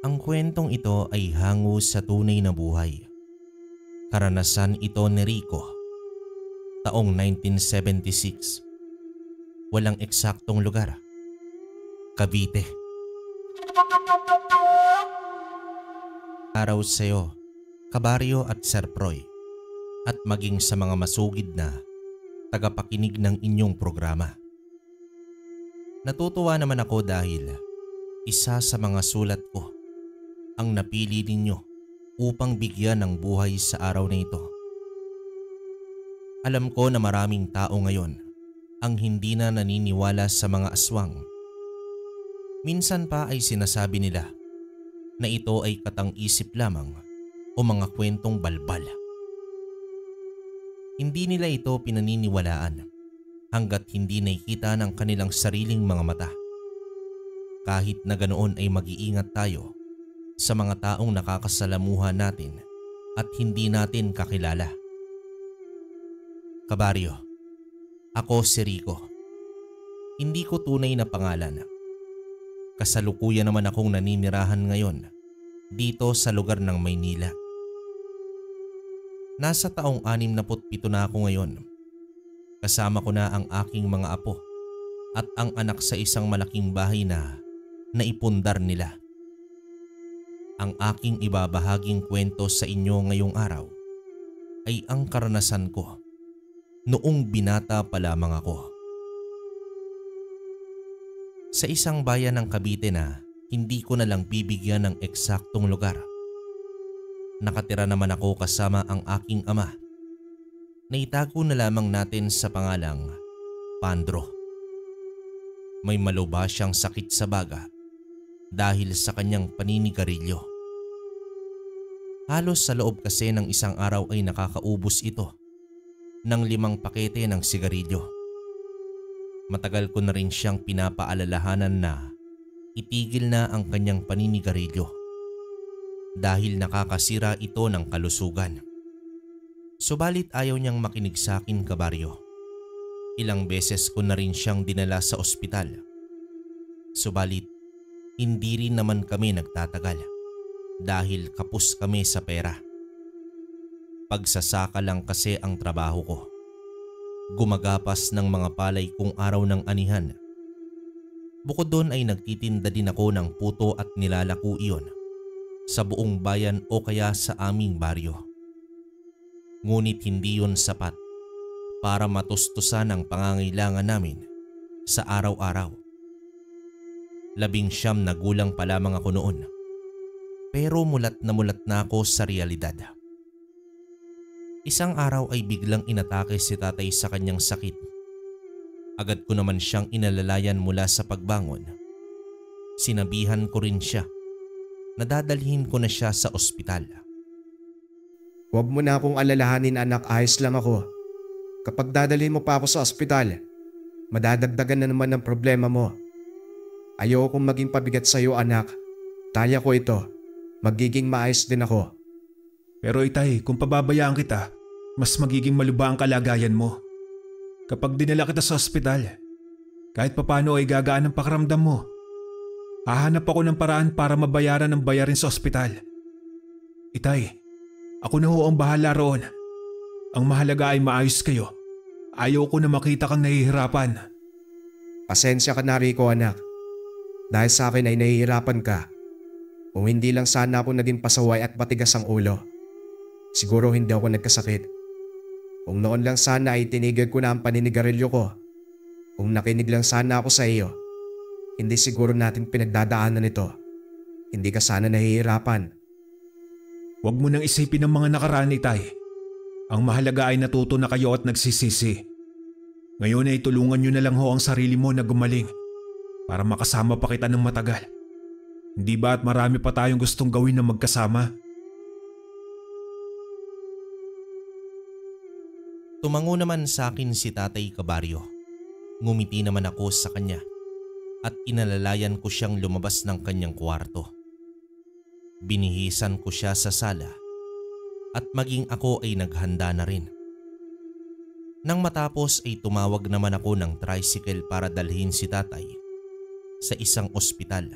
Ang kwentong ito ay hango sa tunay na buhay. Karanasan ito ni Rico. Taong 1976. Walang eksaktong lugar. Cavite. Araw sa'yo, Kabaryo at Sir Proy, at maging sa mga masugid na tagapakinig ng inyong programa. Natutuwa naman ako dahil isa sa mga sulat ko ang napili ninyo upang bigyan ng buhay sa araw na ito. Alam ko na maraming tao ngayon ang hindi na naniniwala sa mga aswang. Minsan pa ay sinasabi nila na ito ay katang-isip lamang o mga kwentong balbal. Hindi nila ito pinaniniwalaan hanggat hindi nakikita ng kanilang sariling mga mata. Kahit na ganoon ay mag-iingat tayo sa mga taong nakakasalamuha natin at hindi natin kakilala. Kabaryo, ako si Rico. Hindi ko tunay na pangalan. Kasalukuyan naman akong naninirahan ngayon dito sa lugar ng Maynila. Nasa taong 67 na ako ngayon. Kasama ko na ang aking mga apo at ang anak sa isang malaking bahay na naipundar nila. Ang aking ibabahaging kwento sa inyo ngayong araw ay ang karanasan ko noong binata pa lamang ako. Sa isang bayan ng Cavite na hindi ko na lang bibigyan ng eksaktong lugar. Nakatira naman ako kasama ang aking ama. Naitago na lamang natin sa pangalang Pandro. May maluba siyang sakit sa baga dahil sa kanyang paninigarilyo. Halos sa loob kasi ng isang araw ay nakakaubos ito ng 5 pakete ng sigarilyo. Matagal ko na rin siyang pinapaalalahanan na itigil na ang kanyang paninigarilyo dahil nakakasira ito ng kalusugan. Subalit ayaw niyang makinig sa akin, Kabaryo. Ilang beses ko na rin siyang dinala sa ospital. Subalit hindi rin naman kami nagtatagal dahil kapos kami sa pera. Pagsasaka lang kasi ang trabaho ko. Gumagapas ng mga palay kung araw ng anihan. Bukod doon ay nagtitinda din ako ng puto at nilalako iyon sa buong bayan o kaya sa aming baryo. Ngunit hindi yun sapat para matustusan ang pangangailangan namin sa araw-araw. 19 na gulang pa lamang ako noon, pero mulat na ako sa realidad. Isang araw ay biglang inatake si tatay sa kanyang sakit. Agad ko naman siyang inalalayan mula sa pagbangon. Sinabihan ko rin siya na dadalhin ko na siya sa ospital. Huwag mo na akong alalahanin, anak, ayos lang ako. Kapag dadalhin mo pa ako sa ospital, madadagdagan na naman ang problema mo. Ayoko kong maging pabigat sa iyo, anak. Kaya ko ito. Magiging maayos din ako. Pero itay, kung pababayaan kita, mas magiging maluba ang kalagayan mo. Kapag dinala kita sa ospital, kahit papano ay gagaan ang pakiramdam mo. Hahanap ako ng paraan para mabayaran ang bayarin sa ospital. Itay, ako na ho ang bahala roon. Ang mahalaga ay maayos kayo. Ayaw ko na makita kang nahihirapan. Pasensya ka na, Rico, anak. Dahil sa akin ay nahihirapan ka. Kung hindi lang sana ako naging pasaway at matigas ang ulo, siguro hindi ako nagkasakit. Kung noon lang sana ay tinigil ko na ang paninigarilyo ko. Kung nakinig lang sana ako sa iyo, hindi siguro natin pinagdadaanan ito. Hindi ka sana nahihirapan. Huwag mo nang isipin ang mga nakaraan, itay. Ang mahalaga ay natuto na kayo at nagsisisi. Ngayon ay tulungan nyo na lang ho ang sarili mo na gumaling para makasama pa kita ng matagal. Hindi ba at marami pa tayong gustong gawin na magkasama? Tumango naman sa akin si Tatay Kabaryo. Ngumiti naman ako sa kanya at inalalayan ko siyang lumabas ng kanyang kwarto. Binihisan ko siya sa sala at maging ako ay naghanda na rin. Nang matapos ay tumawag naman ako ng tricycle para dalhin si tatay sa isang ospital.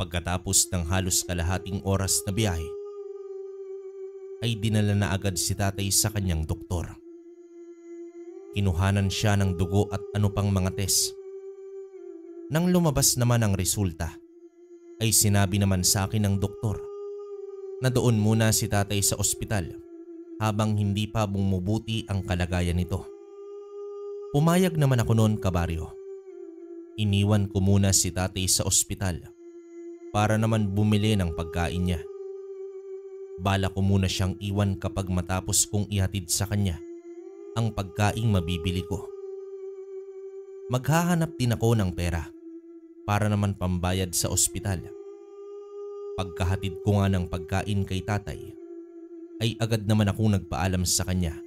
Pagkatapos ng halos kalahating oras na biyahe, ay dinala na agad si tatay sa kanyang doktor. Kinuhanan siya ng dugo at ano pang mga test. Nang lumabas naman ang resulta, ay sinabi naman sa akin ng doktor na doon muna si tatay sa ospital habang hindi pa bumubuti ang kalagayan nito. Pumayag naman ako noon, kabaryo. Iniwan ko muna si tatay sa ospital para naman bumili ng pagkain niya. Bala ko muna siyang iwan kapag matapos kong ihatid sa kanya ang pagkaing mabibili ko. Maghahanap din ako ng pera para naman pambayad sa ospital. Pagkahatid ko nga ng pagkain kay tatay, ay agad naman akong nagpaalam sa kanya.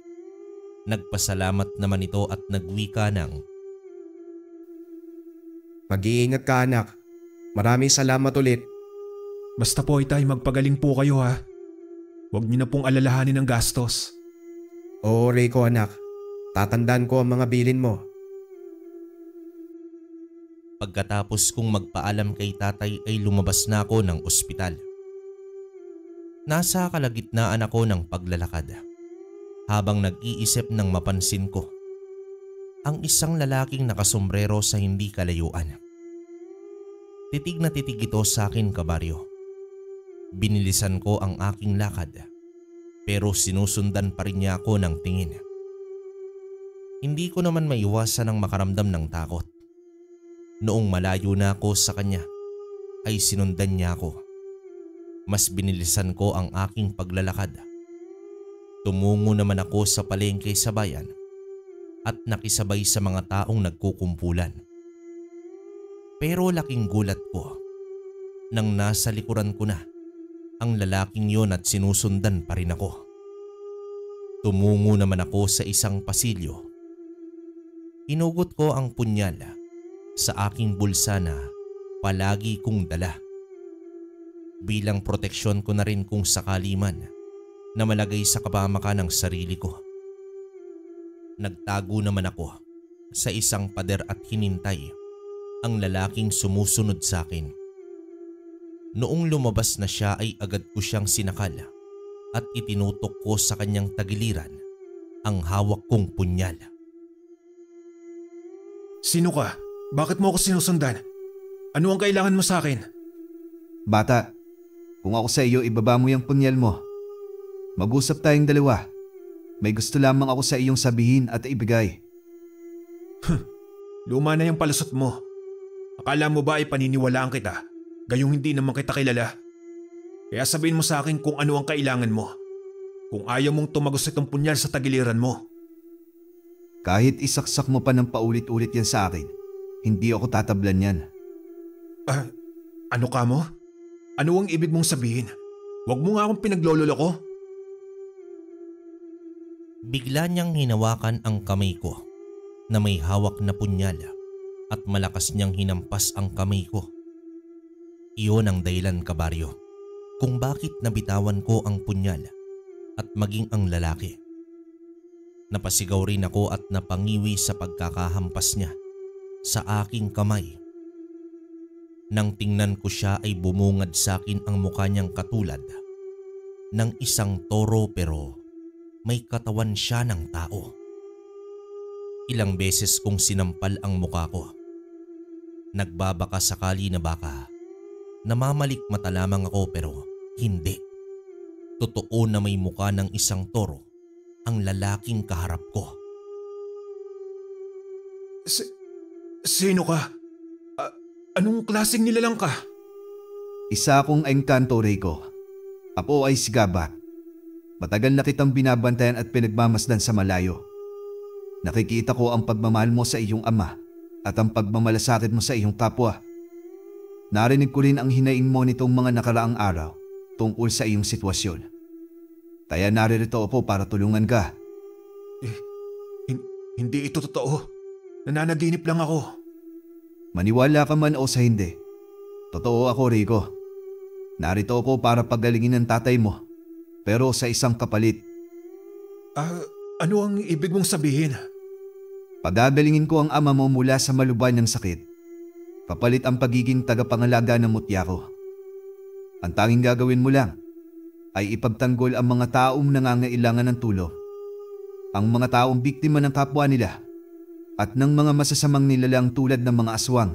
Nagpasalamat naman ito at nagwika ng, Mag-iingat ka anak. Maraming salamat ulit. Basta po itay, magpagaling po kayo ha. Huwag niyo na pong alalahanin ang gastos. Oo Rico anak, tatandaan ko ang mga bilin mo. Pagkatapos kong magpaalam kay tatay ay lumabas na ako ng ospital. Nasa kalagitnaan ako ng paglalakad habang nag-iisip nang mapansin ko ang isang lalaking nakasombrero sa hindi kalayuan. Titig na titig ito sa akin, kabaryo. Binilisan ko ang aking lakad pero sinusundan pa rin niya ako ng tingin. Hindi ko naman maiwasan ang makaramdam ng takot. Noong malayo na ako sa kanya ay sinundan niya ako. Mas binilisan ko ang aking paglalakad. Tumungo naman ako sa palengke sa bayan at nakisabay sa mga taong nagkukumpulan. Pero laking gulat ko nang nasa likuran ko na ang lalaking yon at sinusundan pa rin ako. Tumungo naman ako sa isang pasilyo. Inugot ko ang punyal sa aking bulsa na palagi kong dala. Bilang proteksyon ko na rin kung sakali man na malagay sa kapamakan ng sarili ko. Nagtago naman ako sa isang pader at hinintay ang lalaking sumusunod sa akin. Noong lumabas na siya ay agad ko siyang sinakal at itinutok ko sa kanyang tagiliran ang hawak kong punyal. Sino ka? Bakit mo ako sinusundan? Ano ang kailangan mo sa akin? Bata, kung ako sa iyo, ibaba mo yung punyal mo. Mag-usap tayong dalawa. May gusto lamang ako sa iyong sabihin at ibigay. Luma na yung palusot mo. Akala mo ba ay paniniwalaan kita? Gayong hindi naman kita kilala. Kaya sabihin mo sa akin kung ano ang kailangan mo. Kung ayaw mong tumagos itong punyal sa tagiliran mo. Kahit isaksak mo pa ng paulit-ulit yan sa akin, hindi ako tatablan yan. Ano ka mo? Ano ang ibig mong sabihin? Huwag mo nga akong pinagloloko. Bigla niyang hinawakan ang kamay ko na may hawak na punyal at malakas niyang hinampas ang kamay ko. Iyon ang dahilan, kabaryo, kung bakit nabitawan ko ang punyal at maging ang lalaki. Napasigaw rin ako at napangiwi sa pagkakahampas niya sa aking kamay. Nang tingnan ko siya ay bumungad sa akin ang mukha niyang katulad ng isang toro pero may katawan siya ng tao. Ilang beses kong sinampal ang mukha ko. Nagbabaka sakali na baka namamalikmata lamang ako pero hindi. Totoo na may mukha ng isang toro ang lalaking kaharap ko. Sino ka? Anong klaseng nilalang ka? Isa akong engkanto, Rico. Apo ay si Gabat. Matagal na kitang binabantayan at pinagmamasdan sa malayo. Nakikita ko ang pagmamahal mo sa iyong ama at ang pagmamalasakit mo sa iyong kapwa. Narinig ko rin ang hinaing mo nitong mga nakaraang araw tungkol sa iyong sitwasyon. Kaya naririto ako para tulungan ka. Hindi ito totoo. Nananaginip lang ako. Maniwala ka man o sa hindi. Totoo ako, Rico. Narito ako para pagalingin ang tatay mo. Pero sa isang kapalit. Ano ang ibig mong sabihin? Pagagalingin ko ang ama mo mula sa maluban ng sakit. Kapalit ang pagiging tagapangalaga ng mutya ko. Ang tanging gagawin mo lang ay ipagtanggol ang mga taong nangangailangan ng tulong. Ang mga taong biktima ng kapwa nila at ng mga masasamang nilalang tulad ng mga aswang.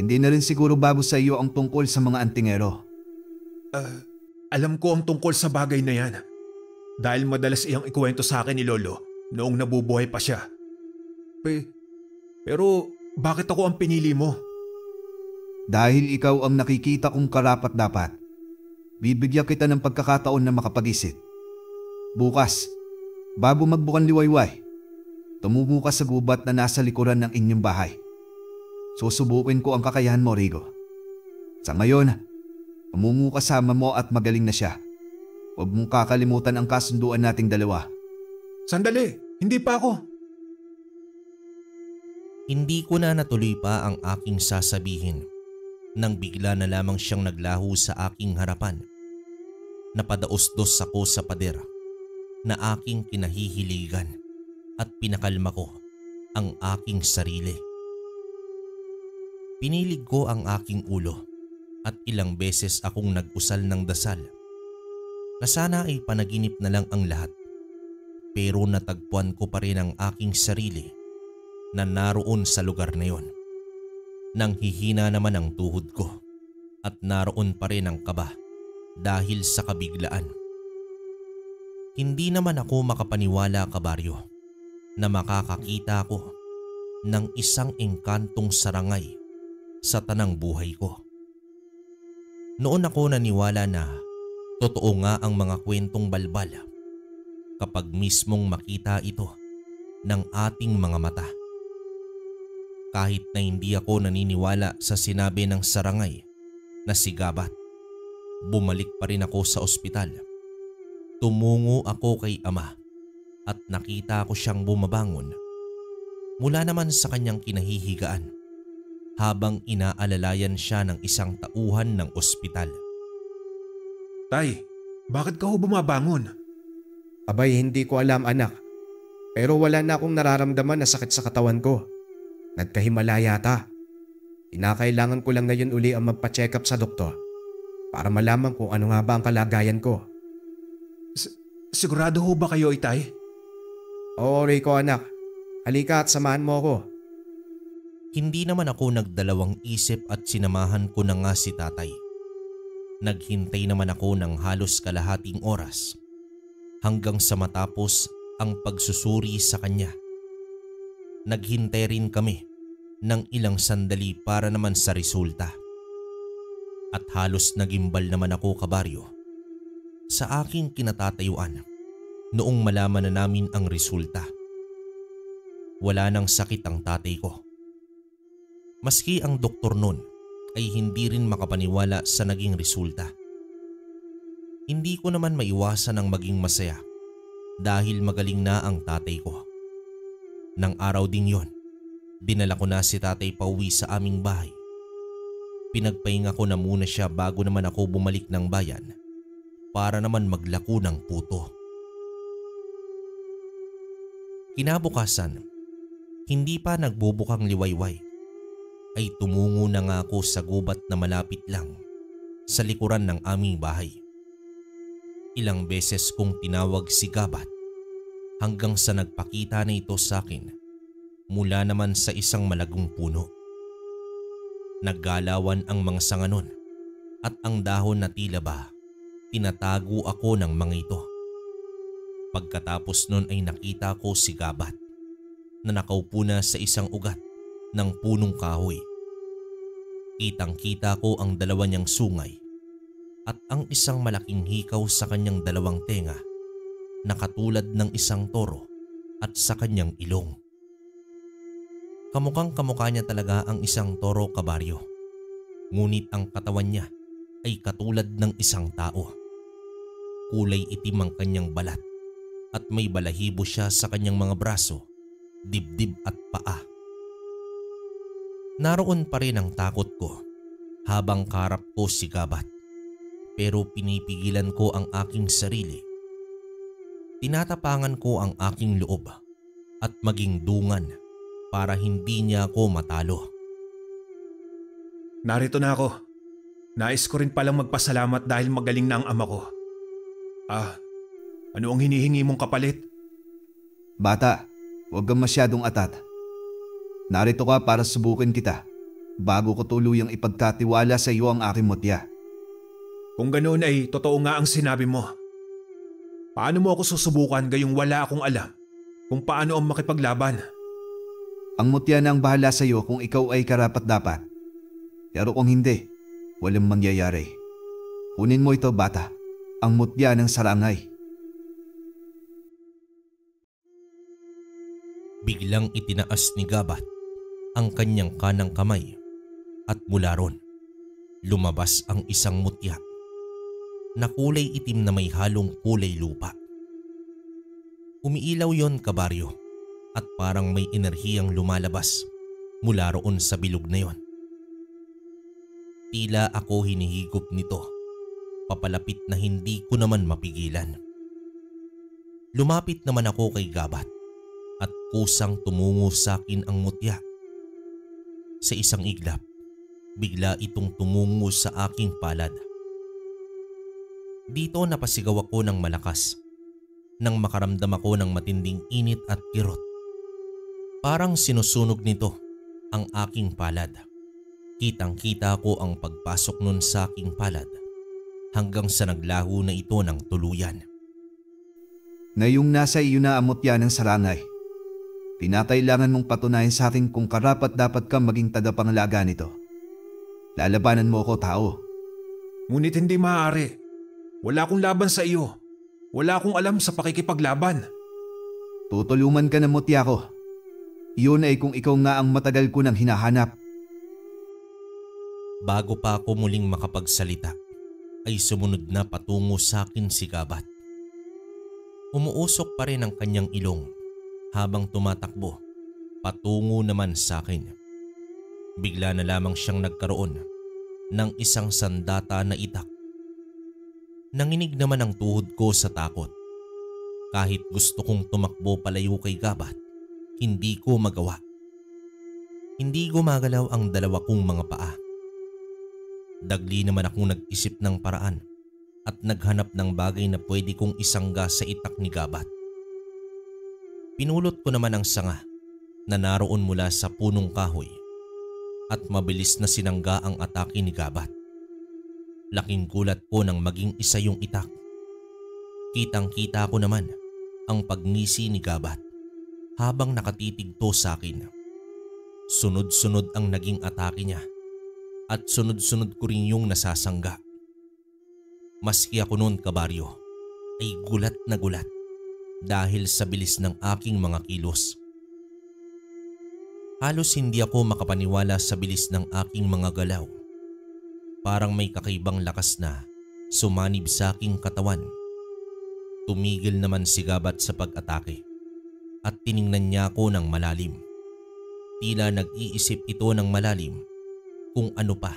Hindi na rin siguro bago sa iyo ang tungkol sa mga antingero. Alam ko ang tungkol sa bagay na yan. Dahil madalas iyang ikuwento sa akin ni Lolo noong nabubuhay pa siya. Pero bakit ako ang pinili mo? Dahil ikaw ang nakikita kong karapat-dapat, bibigyan kita ng pagkakataon na makapag-isip. Bukas, bago magbukan liwayway, tumungo ka sa gubat na nasa likuran ng inyong bahay. Susubukin ko ang kakayahan mo, Rigo. Sa ngayon, umungo kasama mo at magaling na siya. Huwag mong kakalimutan ang kasunduan nating dalawa. Sandali, hindi pa ako. Hindi ko na natuloy pa ang aking sasabihin nang bigla na lamang siyang naglaho sa aking harapan. Napadaos-dos ako sa pader na aking kinahihiligan at pinakalma ko ang aking sarili. Pinilig ko ang aking ulo at ilang beses akong nag-usal ng dasal na sana ay panaginip na lang ang lahat, pero natagpuan ko pa rin ang aking sarili na naroon sa lugar na yon. Nang hihina naman ang tuhod ko at naroon pa rin ang kaba dahil sa kabiglaan. Hindi naman ako makapaniwala, kabaryo, na makakakita ako ng isang engkantong sarangay sa tanang buhay ko. Noon ako naniwala na totoo nga ang mga kwentong balbal kapag mismong makita ito ng ating mga mata. Kahit na hindi ako naniniwala sa sinabi ng sarangay na si Gabat, bumalik pa rin ako sa ospital. Tumungo ako kay ama at nakita ko siyang bumabangon mula naman sa kanyang kinahihigaan habang inaalalayan siya ng isang tauhan ng ospital. Tay, bakit ka ho bumabangon? Abay, hindi ko alam, anak. Pero wala na akong nararamdaman na sakit sa katawan ko. Nagkahimala yata. Kinakailangan ko lang ngayon uli ang magpa-check up sa doktor para malaman kung ano nga ba ang kalagayan ko. Sigurado ho ba kayo, Itay? Oo, Rico, anak. Halika at samahan mo ako. Hindi naman ako nagdalawang isip at sinamahan ko na nga si tatay. Naghintay naman ako ng halos kalahating oras hanggang sa matapos ang pagsusuri sa kanya. Naghintay rin kami ng ilang sandali para naman sa resulta. At halos nagimbal naman ako, kabaryo, sa aking kinatatayuan noong malaman na namin ang resulta. Wala nang sakit ang tatay ko. Maski ang doktor nun ay hindi rin makapaniwala sa naging resulta. Hindi ko naman maiwasan ang maging masaya dahil magaling na ang tatay ko. Nang araw ding yon, dinala ko na si tatay pauwi sa aming bahay. Pinagpahinga ko na muna siya bago naman ako bumalik ng bayan para naman maglako ng puto. Kinabukasan, hindi pa nagbubukang liwayway, ay tumungo na nga ako sa gubat na malapit lang sa likuran ng aming bahay. Ilang beses kong tinawag si Gabat hanggang sa nagpakita na ito sa akin mula naman sa isang malagong puno. Naggalawan ang mga sanga nun at ang dahon na tila ba tinatago ako ng mga ito. Pagkatapos nun ay nakita ko si Gabat na nakaupo na sa isang ugat ng punong kahoy. Kitang-kita ko ang dalawa niyang sungay at ang isang malaking hikaw sa kanyang dalawang tenga na katulad ng isang toro at sa kanyang ilong. Kamukhang kamukha niya talaga ang isang toro, kabaryo. Ngunit ang katawan niya ay katulad ng isang tao. Kulay itim ang kanyang balat at may balahibo siya sa kanyang mga braso, dibdib at paa. Naroon pa rin ang takot ko habang kaharap ko si Gabat, pero pinipigilan ko ang aking sarili. Tinatapangan ko ang aking loob at maging dungan para hindi niya ako matalo. Narito na ako. Nais ko rin palang magpasalamat dahil magaling na ang ama ko. Ano ang hinihingi mong kapalit? Bata, huwag kang masyadong atat. Narito ka para subukin kita bago ko tuluyang ipagkatiwala sa iyo ang aking mutya. Kung ganoon ay totoo nga ang sinabi mo. Paano mo ako susubukan gayong wala akong alam kung paano ang makipaglaban? Ang mutya na ang bahala sa iyo kung ikaw ay karapat-dapat. Pero kung hindi, walang mangyayari. Kunin mo ito, bata, ang mutya ng sarangay. Biglang itinaas ni Gabat ang kanyang kanang kamay at mula ron, lumabas ang isang mutya na kulay itim na may halong kulay lupa. Umiilaw yon, kabaryo, at parang may enerhiyang lumalabas mula roon sa bilog na yon. Tila ako hinihigop nito, papalapit na hindi ko naman mapigilan. Lumapit naman ako kay Gabat at kusang tumungo sa akin ang mutya. Sa isang iglap, bigla itong tumungo sa aking palad. Dito napasigaw ako ng malakas nang makaramdam ako ng matinding init at kirot. Parang sinusunog nito ang aking palad. Kitang-kita ko ang pagpasok nun sa aking palad hanggang sa naglaho na ito ng tuluyan. Ngayong nasa iyo na ang mutya ng sarangay, pinakailangan mong patunayan sa akin kung karapat-dapat kang maging tagapangalaga nito. Lalabanan mo ako, tao. Ngunit hindi maaari. Wala akong laban sa iyo. Wala akong alam sa pakikipaglaban. Tutulungan ka ng mutya ko. Iyon ay kung ikaw nga ang matagal ko nang hinahanap. Bago pa ako muling makapagsalita, ay sumunod na patungo sa akin si Gabat. Umuusok pa rin ang kanyang ilong habang tumatakbo patungo naman sa akin. Bigla na lamang siyang nagkaroon ng isang sandata na itak. Nanginig naman ang tuhod ko sa takot. Kahit gusto kong tumakbo palayo kay Gabat, hindi ko magawa. Hindi gumagalaw ang dalawa kong mga paa. Dagli naman akong nag-isip ng paraan at naghanap ng bagay na pwede kong isangga sa itak ni Gabat. Pinulot ko naman ang sanga na naroon mula sa punong kahoy at mabilis na sinangga ang atake ni Gabat. Laking gulat ko nang maging isa yung itak. Kitang-kita ko naman ang pagngisi ni Gabat habang nakatitig to sa akin. Sunod-sunod ang naging atake niya at sunod-sunod ko rin yung nasasangga. Maski ako noon, kabaryo, ay gulat na gulat dahil sa bilis ng aking mga kilos. Halos hindi ako makapaniwala sa bilis ng aking mga galaw. Parang may kakaibang lakas na sumanib sa aking katawan. Tumigil naman si Gabat sa pag-atake at tiningnan niya ako ng malalim. Tila nag-iisip ito ng malalim kung ano pa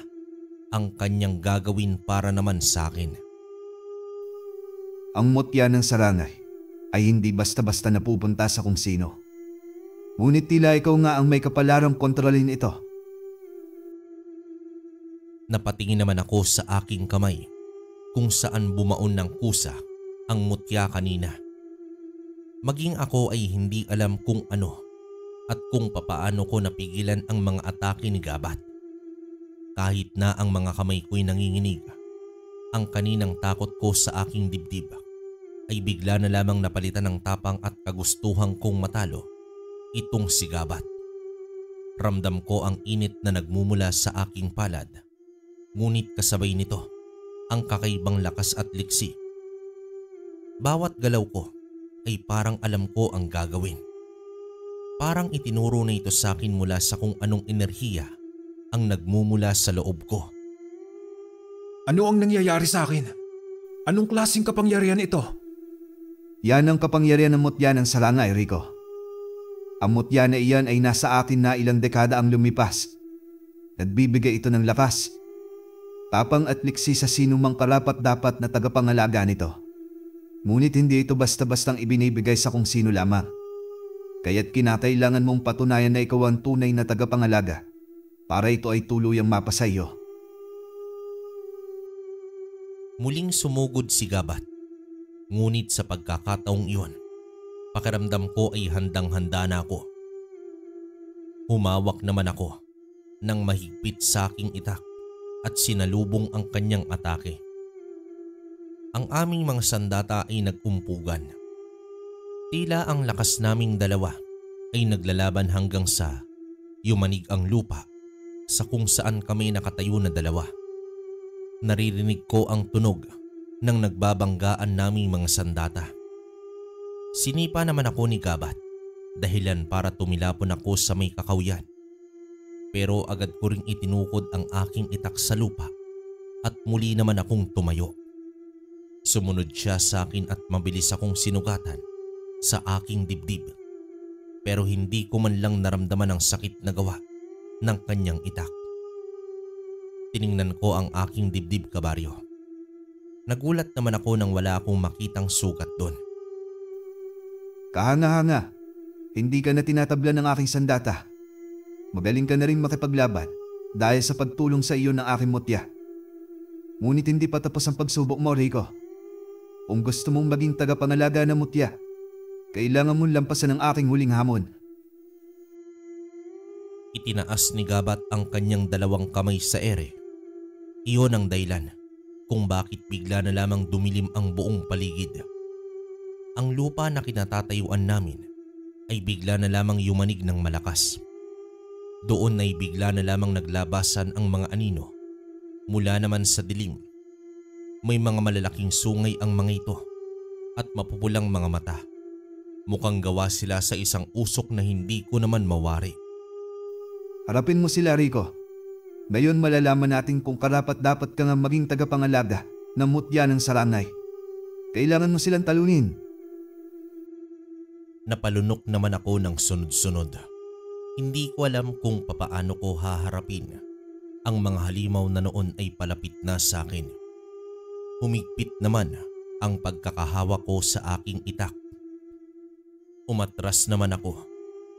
ang kanyang gagawin para naman sa akin. Ang mutya ng sarangay ay hindi basta-basta napupunta sa kung sino. Ngunit tila ikaw nga ang may kapalarang kontrolin ito. Napatingin naman ako sa aking kamay kung saan bumaon ng kusa ang mutya kanina. Maging ako ay hindi alam kung ano at kung papaano ko napigilan ang mga atake ni Gabat. Kahit na ang mga kamay ko'y nanginginig, ang kaninang takot ko sa aking dibdib ay bigla na lamang napalitan ng tapang at kagustuhang kong matalo itong si Gabat. Ramdam ko ang init na nagmumula sa aking palad. Ngunit kasabay nito ang kakaibang lakas at liksi. Bawat galaw ko ay parang alam ko ang gagawin. Parang itinuro na ito sa akin mula sa kung anong enerhiya ang nagmumula sa loob ko. Ano ang nangyayari sa akin? Anong klaseng kapangyarihan ito? Yan ang kapangyarihan ng mutya ng sarangay, Rico. Ang mutya na iyan ay nasa atin na ilang dekada ang lumipas. Nagbibigay ito ng lakas, tapang at liksi sa sinumang karapat-dapat na tagapangalaga nito. Ngunit hindi ito basta-bastang ibinibigay sa kung sino lamang. Kaya't kinakailangan mong patunayan na ikaw ang tunay na tagapangalaga para ito ay tuluyang mapasa iyo. Muling sumugod si Gabat. Ngunit sa pagkakataong iyon, pakiramdam ko ay handang-handa na ako. Humawak naman ako ng mahigpit sa aking itak at sinalubong ang kanyang atake. Ang aming mga sandata ay nagkumpugan. Tila ang lakas naming dalawa ay naglalaban hanggang sa yumanig ang lupa sa kung saan kami nakatayo na dalawa. Naririnig ko ang tunog ng nagbabanggaan naming mga sandata. Sinipa naman ako ni Gabat, dahilan para tumilapon ako sa may kakawyan. Pero agad ko ring itinukod ang aking itak sa lupa at muli naman akong tumayo. Sumunod siya sa akin at mabilis akong sinugatan sa aking dibdib. Pero hindi ko man lang naramdaman ang sakit na gawa ng kanyang itak. Tiningnan ko ang aking dibdib, kabaryo. Nagulat naman ako nang wala akong makitang sugat doon. Kahanga-hanga, hindi ka na tinatablan ng aking sandata. Magaling ka na rin makipaglaban dahil sa pagtulong sa iyo ng aking mutya. Ngunit hindi pa tapos ang pagsubok mo, Rico. Kung gusto mong maging tagapangalaga ng mutya, kailangan mong lampasan ang aking huling hamon. Itinaas ni Gabat ang kanyang dalawang kamay sa ere. Iyon ang dahilan kung bakit bigla na lamang dumilim ang buong paligid. Ang lupa na kinatatayuan namin ay bigla na lamang yumanig ng malakas. Doon ay bigla na lamang naglabasan ang mga anino. Mula naman sa dilim, may mga malalaking sungay ang mga ito at mapupulang mga mata. Mukhang gawa sila sa isang usok na hindi ko naman mawari. Harapin mo sila, Rico. Ngayon malalaman natin kung karapat-dapat ka nga maging tagapangalaga ng mutya ng Sarangay. Kailangan mo silang talunin. Napalunok naman ako ng sunod-sunod. Hindi ko alam kung papaano ko haharapin. Ang mga halimaw na noon ay palapit na sa akin. Humigpit naman ang pagkakahawa ko sa aking itak. Umatras naman ako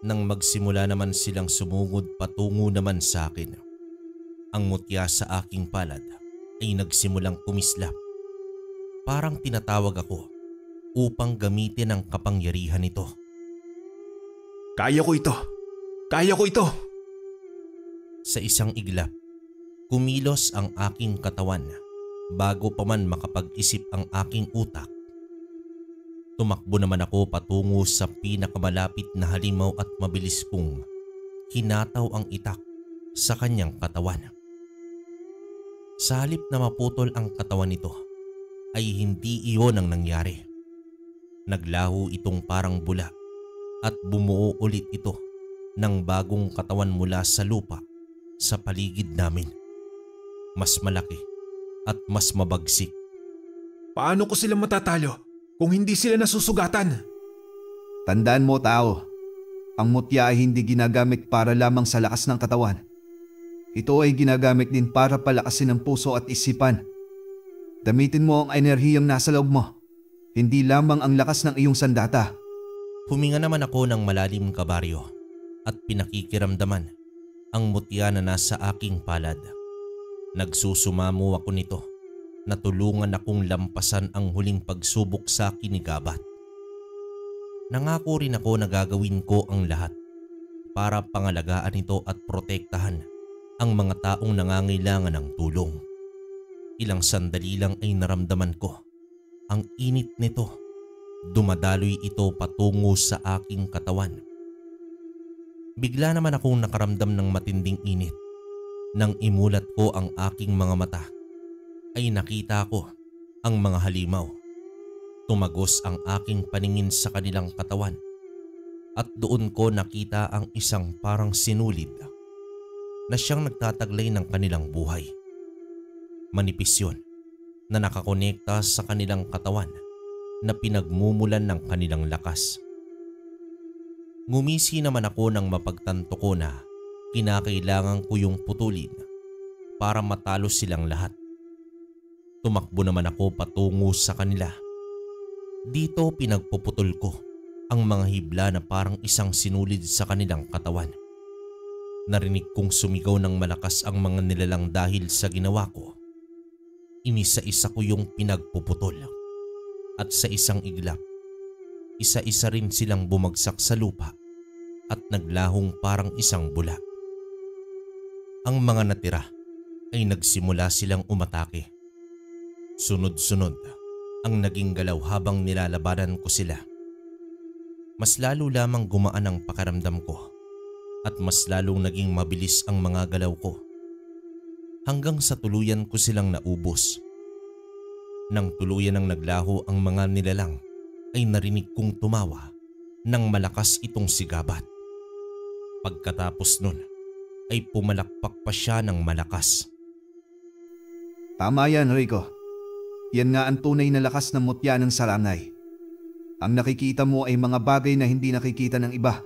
nang magsimula naman silang sumugod patungo naman sa akin. Ang mutya sa aking palad ay nagsimulang kumislap. Parang tinatawag ako upang gamitin ang kapangyarihan nito. Kaya ko ito! Kaya ko ito! Sa isang iglap, kumilos ang aking katawan bago pa man makapag-isip ang aking utak. Tumakbo naman ako patungo sa pinakamalapit na halimaw at mabilis kong hinataw ang itak sa kanyang katawan. Sa halip na maputol ang katawan nito, ay hindi iyon ang nangyari. Naglaho itong parang bula at bumuo ulit ito ng bagong katawan mula sa lupa sa paligid namin. Mas malaki at mas mabagsik. Paano ko sila matatalo kung hindi sila nasusugatan? Tandaan mo, tao. Ang mutya ay hindi ginagamit para lamang sa lakas ng katawan. Ito ay ginagamit din para palakasin ang puso at isipan. Gamitin mo ang enerhiyang nasa loob mo, hindi lamang ang lakas ng iyong sandata. Huminga naman ako ng malalim, kabaryo, at pinakikiramdaman ang mutya na nasa aking palad. Nagsusumamo ako nito na tulungan akong lampasan ang huling pagsubok sa akin ni Gabat. Nangako rin ako na gagawin ko ang lahat para pangalagaan ito at protektahan ang mga taong nangangailangan ng tulong. Ilang sandali lang ay naramdaman ko ang init nito. Dumadaloy ito patungo sa aking katawan. Bigla naman akong nakaramdam ng matinding init. Nang imulat ko ang aking mga mata, ay nakita ko ang mga halimaw. Tumagos ang aking paningin sa kanilang katawan at doon ko nakita ang isang parang sinulid na siyang nagtataglay ng kanilang buhay. Manipis yun na nakakonekta sa kanilang katawan na pinagmumulan ng kanilang lakas. Ngumisi naman ako nang mapagtanto ko na kinakailangan ko yung putulin para matalo silang lahat. Tumakbo naman ako patungo sa kanila. Dito pinagpuputol ko ang mga hibla na parang isang sinulid sa kanilang katawan. Narinig kong sumigaw ng malakas ang mga nilalang dahil sa ginawa ko. Inisa-isa ko yung pinagpuputol at sa isang iglap, isa-isa rin silang bumagsak sa lupa at naglahong parang isang bula. Ang mga natira ay nagsimula silang umatake. Sunod-sunod ang naging galaw habang nilalabanan ko sila. Mas lalo lamang gumaan ang pakiramdam ko at mas lalong naging mabilis ang mga galaw ko. Hanggang sa tuluyan ko silang naubos. Nang tuluyan ang naglaho ang mga nilalang ay narinig kong tumawa nang malakas itong si Gabat. Pagkatapos nun ay pumalakpak pa siya ng malakas. Tama yan, Rico. Yan nga ang tunay na lakas ng mutya ng sarangay. Ang nakikita mo ay mga bagay na hindi nakikita ng iba.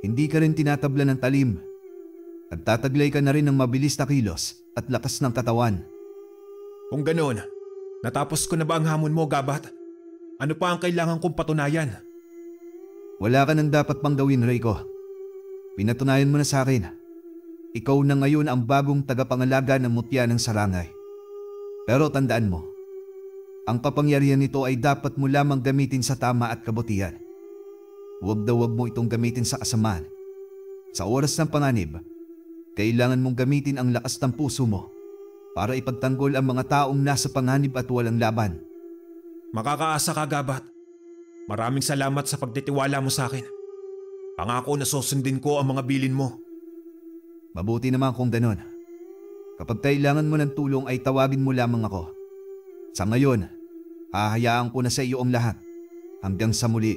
Hindi ka rin tinatabla ng talim. At tataglay ka na rin ng mabilis na kilos at lakas ng katawan. Kung ganoon, natapos ko na ba ang hamon mo, Gabat? Ano pa ang kailangan kong patunayan? Wala ka nang dapat pang gawin, Rico. Pinatunayan mo na sa akin. Ikaw na ngayon ang bagong tagapangalaga ng mutya ng sarangay. Pero tandaan mo, ang kapangyarihan nito ay dapat mo lamang gamitin sa tama at kabutihan. Huwag na huwag mo itong gamitin sa kasamaan. Sa oras ng panganib, kailangan mong gamitin ang lakas ng puso mo para ipagtanggol ang mga taong nasa panganib at walang laban. Makakaasa ka, Gabat. Maraming salamat sa pagtitiwala mo sa akin. Pangako na susundin ko ang mga bilin mo. Mabuti naman kung ganon. Kapag kailangan mo ng tulong ay tawagin mo lamang ako. Sa ngayon, hahayaan ko na sa iyo ang lahat. Hanggang sa muli.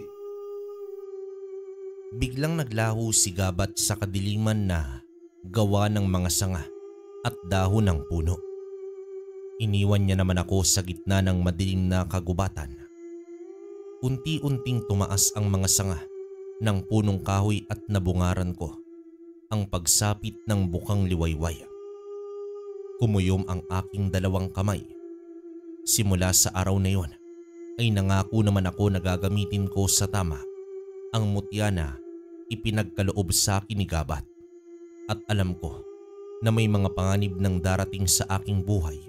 Biglang naglaho si Gabat sa kadiliman na gawa ng mga sanga at dahon ng puno. Iniwan niya naman ako sa gitna ng madilim na kagubatan. Unti-unting tumaas ang mga sanga ng punong kahoy at nabungaran ko ang pagsapit ng bukang liwayway. Kumuyom ang aking dalawang kamay. Simula sa araw na yon ay nangako naman ako na gagamitin ko sa tama ang mutya na ipinagkaloob sa akin ni Gabat. At alam ko na may mga panganib ng darating sa aking buhay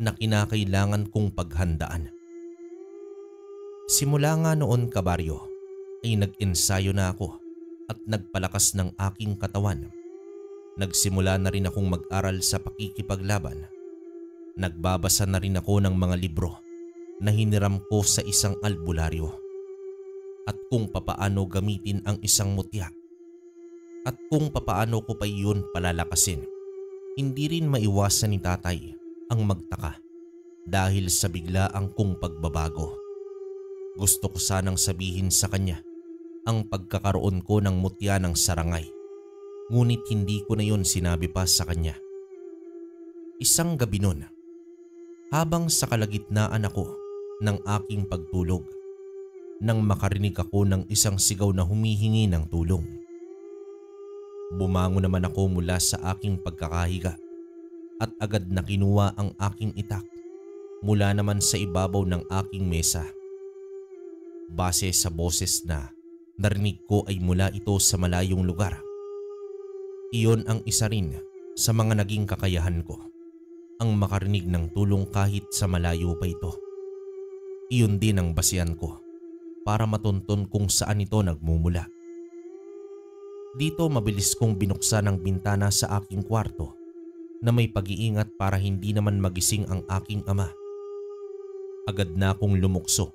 na kinakailangan kong paghandaan. Simula nga noon, kabaryo, ay nag-ensayo na ako at nagpalakas ng aking katawan. Nagsimula na rin akong mag-aral sa pakikipaglaban. Nagbabasa na rin ako ng mga libro na hiniram ko sa isang albularyo. At kung papaano gamitin ang isang mutya. At kung papaano ko pa iyon palalakasin. Hindi rin maiwasan ni tatay ang magtaka dahil sa biglaang kong pagbabago. Gusto ko sanang sabihin sa kanya ang pagkakaroon ko ng mutya ng sarangay. Ngunit hindi ko na yon sinabi pa sa kanya. Isang gabi nun, habang sa kalagitnaan ako ng aking pagtulog, nang makarinig ako ng isang sigaw na humihingi ng tulong. Bumangon naman ako mula sa aking pagkakahiga at agad na kinuha ang aking itak mula naman sa ibabaw ng aking mesa. Base sa boses na narinig ko ay mula ito sa malayong lugar. Iyon ang isa rin sa mga naging kakayahan ko, ang makarinig ng tulong kahit sa malayo pa ito. Iyon din ang basihan ko para matunton kung saan ito nagmumula. Dito mabilis kong binuksan ang bintana sa aking kwarto na may pag-iingat para hindi naman magising ang aking ama. Agad na akong lumukso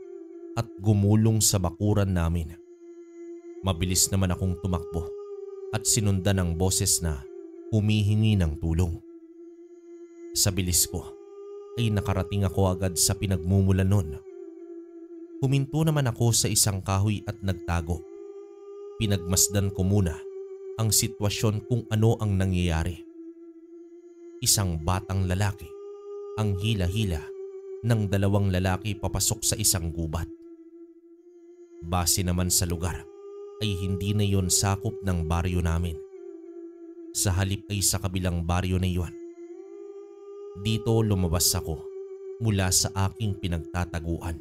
at gumulong sa bakuran namin. Mabilis naman akong tumakbo at sinundan ng boses na humihingi ng tulong. Sa bilis ko ay nakarating ako agad sa pinagmumulan nun. Huminto naman ako sa isang kahoy at nagtago. Pinagmasdan ko muna ang sitwasyon kung ano ang nangyayari. Isang batang lalaki ang hila-hila ng dalawang lalaki papasok sa isang gubat. Base naman sa lugar ay hindi na yon sakop ng baryo namin. Sa halip ay sa kabilang baryo na yon. Dito lumabas ako mula sa aking pinagtataguan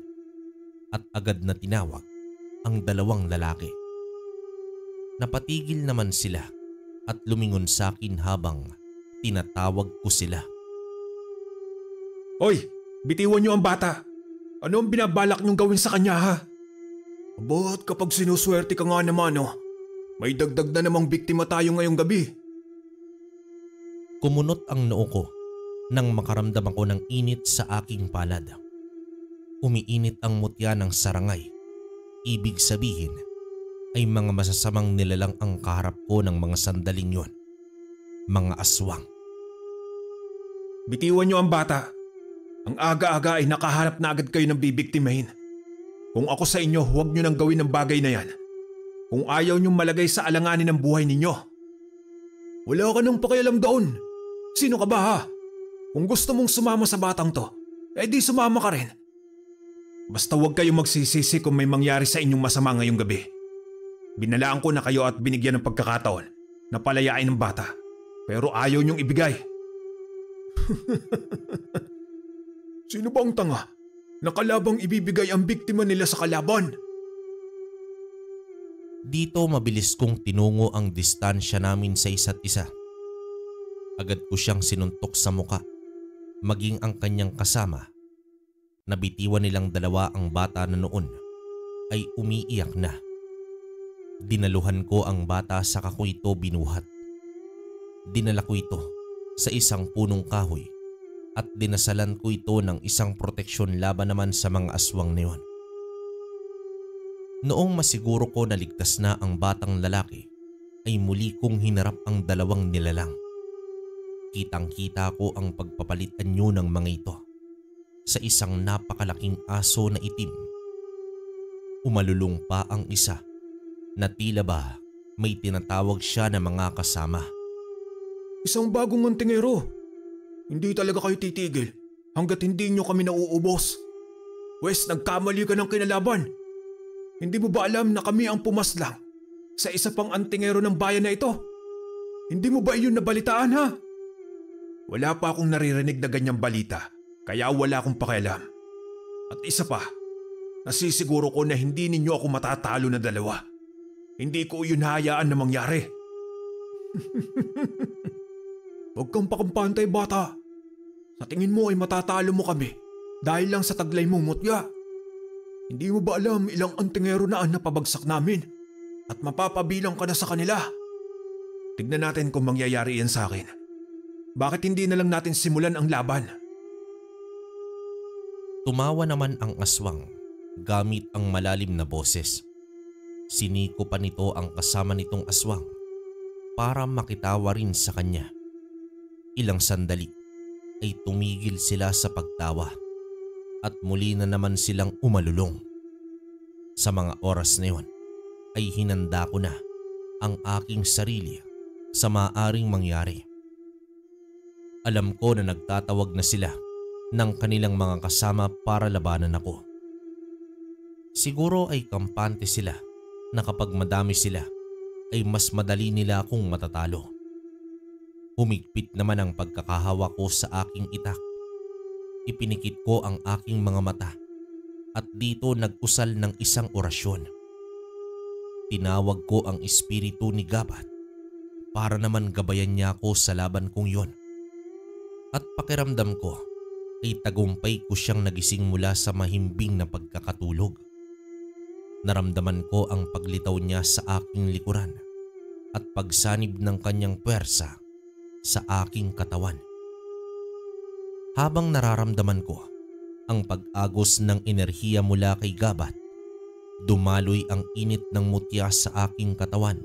at agad na tinawag ang dalawang lalaki. Napatigil naman sila at lumingon sa akin habang tinatawag ko sila. Oy, bitiwan niyo ang bata. Ano ang binabalak niyong gawin sa kanya ha? Abot kapag sinuswerte ka nga naman may dagdag na namang biktima tayo ngayong gabi. Kumunot ang noo ko nang makaramdam ako ng init sa aking palad. Umiinit ang mutya ng sarangay. Ibig sabihin ay mga masasamang nilalang ang kaharap ko ng mga sandaling yon. Mga aswang. Bitiwan niyo ang bata. Ang aga-aga ay nakaharap na agad kayo ng bibiktimahin. Kung ako sa inyo, huwag niyo nang gawin ang bagay na yan. Kung ayaw niyong malagay sa alanganin ang buhay ninyo. Wala ka nang pakialam doon. Sino ka ba ha? Kung gusto mong sumama sa batang to, di sumama ka rin. Basta huwag kayong magsisisi kung may mangyari sa inyong masama ngayong gabi. Binalaan ko na kayo at binigyan ng pagkakataon na palayain ng bata. Pero ayaw niyong ibigay. Sino ba ang tanga? Nakalabang ibibigay ang biktima nila sa kalaban. Dito mabilis kong tinungo ang distansya namin sa isa't isa. Agad ko siyang sinuntok sa muka, maging ang kanyang kasama. Nabitiwan nilang dalawa ang bata na noon ay umiiyak na. Dinaluhan ko ang bata saka ko ito binuhat. Dinala ko ito sa isang punong kahoy at dinasalan ko ito ng isang proteksyon laban naman sa mga aswang na yun. Noong masiguro ko na ligtas na ang batang lalaki, ay muli kong hinarap ang dalawang nilalang. Kitang-kita ko ang pagpapalit anyo ng mga ito sa isang napakalaking aso na itim. Umalulong pa ang isa na tila ba may tinatawag siya na mga kasama. Isang bagong mantingero. Hindi talaga kayo titigil hanggat hindi nyo kami nauubos. Wes, nagkamali ka ng kinalaban. Hindi mo ba alam na kami ang pumaslang sa isa pang antingero ng bayan na ito? Hindi mo ba iyon nabalitaan ha? Wala pa akong naririnig na ganyang balita, kaya wala akong pakialam. At isa pa, nasisiguro ko na hindi ninyo ako matatalo na dalawa. Hindi ko iyon hayaan na mangyari. Huwag kang pakampantay bata. Sa tingin mo ay matatalo mo kami dahil lang sa taglay mong mutya. Hindi mo ba alam ilang antingero na ang napabagsak namin at mapapabilang ka na sa kanila? Tignan natin kung mangyayari yan sa akin. Bakit hindi na lang natin simulan ang laban? Tumawa naman ang aswang gamit ang malalim na boses. Siniko pa nito ang kasama nitong aswang para makitawa rin sa kanya. Ilang sandali ay tumigil sila sa pagtawa at muli na naman silang umalulong. Sa mga oras na yon ay hinanda ko na ang aking sarili sa maaaring mangyari. Alam ko na nagtatawag na sila ng kanilang mga kasama para labanan ako. Siguro ay kampante sila na kapag madami sila ay mas madali nila akong matatalo. Humigpit naman ang pagkakahawa ko sa aking itak. Ipinikit ko ang aking mga mata at dito nag-usal ng isang orasyon. Tinawag ko ang espiritu ni Gabat para naman gabayan niya ako sa laban kong yon. At pakiramdam ko ay tagumpay ko siyang nagising mula sa mahimbing na pagkakatulog. Naramdaman ko ang paglitaw niya sa aking likuran at pagsanib ng kanyang puwersa sa aking katawan. Habang nararamdaman ko ang pag-agos ng enerhiya mula kay Gabat, dumaloy ang init ng mutya sa aking katawan.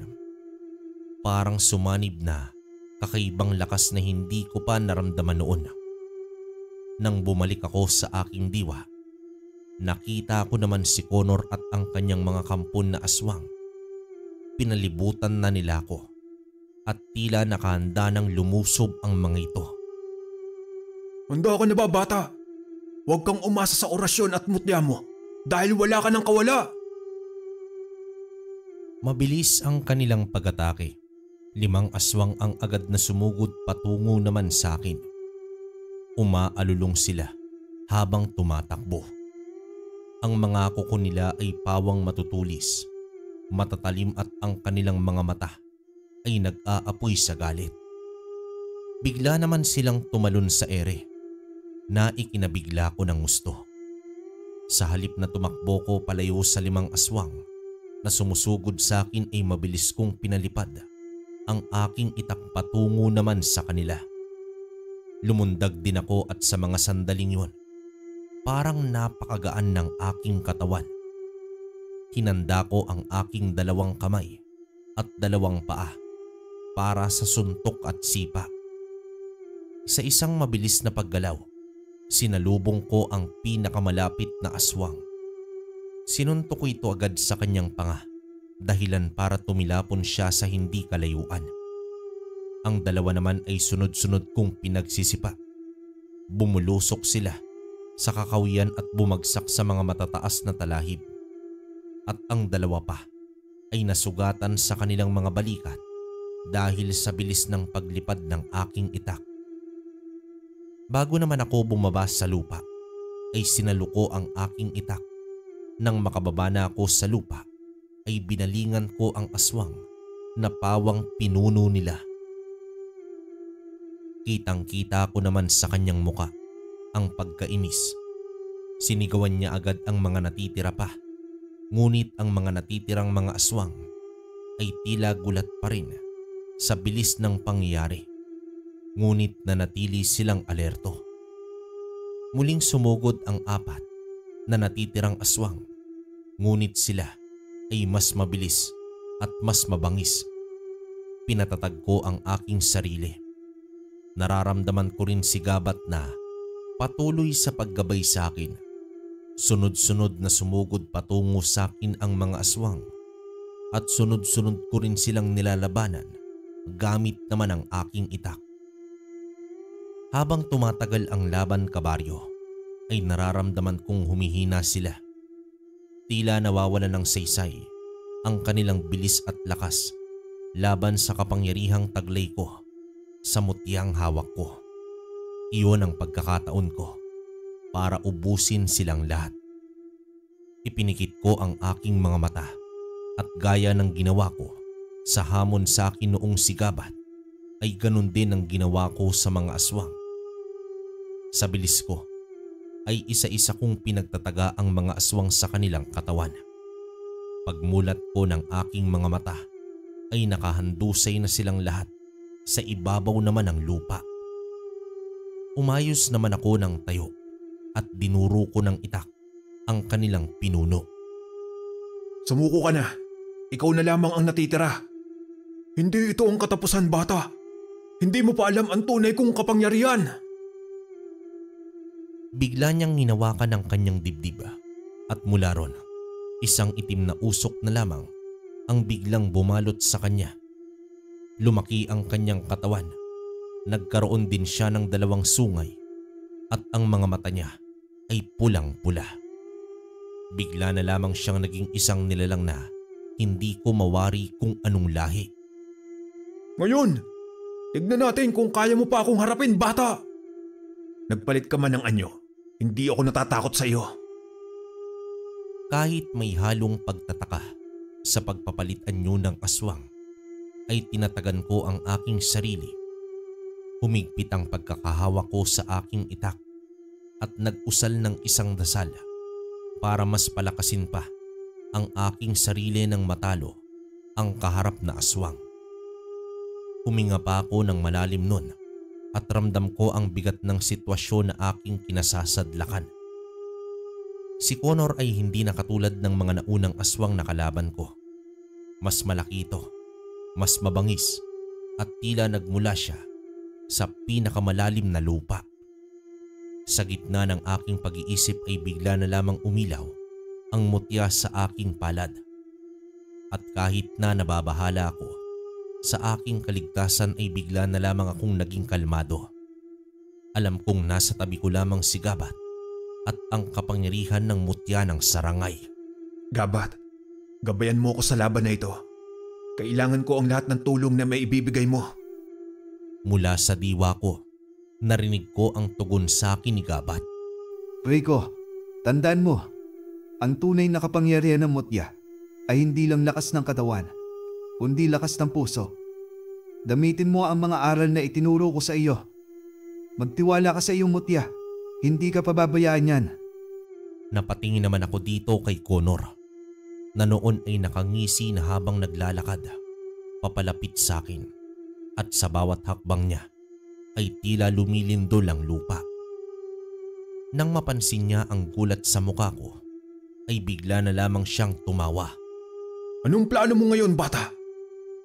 Parang sumanib na kakaibang lakas na hindi ko pa naramdaman noon. Nang bumalik ako sa aking diwa, nakita ko naman si Connor at ang kanyang mga kampon na aswang. Pinalibutan na nila ako at tila nakahanda ng lumusob ang mga ito. Handa ka na ba bata? Huwag kang umasa sa orasyon at mutya mo dahil wala ka ng kawala. Mabilis ang kanilang pag-atake. 5 aswang ang agad na sumugod patungo naman sa akin. Umaalulong sila habang tumatakbo. Ang mga kuko nila ay pawang matutulis, matatalim at ang kanilang mga mata ay nag-aapoy sa galit. Bigla naman silang tumalon sa ere. na ikinabigla ko ng gusto. Sa halip na tumakbo ko palayo sa 5 aswang na sumusugod sa akin ay mabilis kong pinalipad ang aking itak patungo naman sa kanila. Lumundag din ako at sa mga sandaling yun, parang napakagaan ng aking katawan. Hinanda ko ang aking 2 kamay at 2 paa para sa suntok at sipa. Sa isang mabilis na paggalaw, sinalubong ko ang pinakamalapit na aswang. Sinuntok ko ito agad sa kanyang panga, dahilan para tumilapon siya sa hindi kalayuan. Ang 2 naman ay sunod-sunod kong pinagsisipa. Bumulusok sila sa kakawian at bumagsak sa mga matataas na talahib. At ang 2 pa ay nasugatan sa kanilang mga balikat dahil sa bilis ng paglipad ng aking itak. Bago naman ako bumaba sa lupa, ay sinaluko ang aking itak. Nang makababa na ako sa lupa, ay binalingan ko ang aswang na pawang pinuno nila. Kitang-kita ko naman sa kanyang muka ang pagkainis. Sinigawan niya agad ang mga natitira pa, ngunit ang mga natitirang mga aswang ay tila gulat pa rin sa bilis ng pangyayari. Ngunit nanatili silang alerto. Muling sumugod ang 4 na natitirang aswang, ngunit sila ay mas mabilis at mas mabangis. Pinatatag ko ang aking sarili. Nararamdaman ko rin si Gabat na patuloy sa paggabay sa akin. Sunod-sunod na sumugod patungo sa akin ang mga aswang at sunod-sunod ko rin silang nilalabanan gamit naman ang aking itak. Habang tumatagal ang laban, kabaryo, ay nararamdaman kong humihina sila. Tila nawawala ng saysay ang kanilang bilis at lakas laban sa kapangyarihang taglay ko sa mutyang hawak ko. Iyon ang pagkakataon ko para ubusin silang lahat. Ipinikit ko ang aking mga mata at gaya ng ginawa ko sa hamon sa akin noong si Gabat, ay ganun din ang ginawa ko sa mga aswang. Sa bilis ko ay isa-isa kong pinagtataga ang mga aswang sa kanilang katawan. Pagmulat ko ng aking mga mata ay nakahandusay na silang lahat sa ibabaw naman ng lupa. Umayos naman ako ng tayo at dinuro ko ng itak ang kanilang pinuno. Sumuko ka na. Ikaw na lamang ang natitira. Hindi ito ang katapusan, bata. Hindi mo pa alam ang tunay kong kapangyarihan. Bigla niyang hinawakan ang kanyang dibdib at mula ron, isang itim na usok na lamang ang biglang bumalot sa kanya. Lumaki ang kanyang katawan. Nagkaroon din siya ng 2 sungay at ang mga mata niya ay pulang-pula. Bigla na lamang siyang naging isang nilalang na hindi ko mawari kung anong lahi. Ngayon, tignan natin kung kaya mo pa akong harapin, bata. Nagpalit ka man ng anyo, hindi ako natatakot sa iyo. Kahit may halong pagtataka sa pagpapalit anyo ng aswang, ay tinatagan ko ang aking sarili. Humigpit ang pagkakahawak ko sa aking itak at nag-usal ng isang dasal para mas palakasin pa ang aking sarili nang matalo ang kaharap na aswang. Huminga pa ako ng malalim nun at ramdam ko ang bigat ng sitwasyon na aking kinasasadlakan. Si Connor ay hindi na katulad ng mga naunang aswang na kalaban ko. Mas malaki ito, mas mabangis at tila nagmula siya sa pinakamalalim na lupa. Sa gitna ng aking pag-iisip ay bigla na lamang umilaw ang mutya sa aking palad. At kahit na nababahala ako sa aking kaligtasan ay bigla na lamang akong naging kalmado. Alam kong nasa tabi ko lamang si Gabat at ang kapangyarihan ng mutya ng sarangay. Gabat, gabayan mo ko sa laban na ito. Kailangan ko ang lahat ng tulong na may ibibigay mo. Mula sa diwa ko, narinig ko ang tugon sa akin ni Gabat. Rico, tandaan mo, ang tunay na kapangyarihan ng mutya ay hindi lang lakas ng katawan, kundi lakas ng puso. Gamitin mo ang mga aral na itinuro ko sa iyo. Magtiwala ka sa iyong mutya Hindi ka pababayaan yan. Napatingin naman ako dito kay Connor na noon ay nakangisi na habang naglalakad papalapit sa akin at sa bawat hakbang niya ay tila lumilindol ang lupa. Nang mapansin niya ang gulat sa mukha ko ay bigla na lamang siyang tumawa. Anong plano mo ngayon, bata?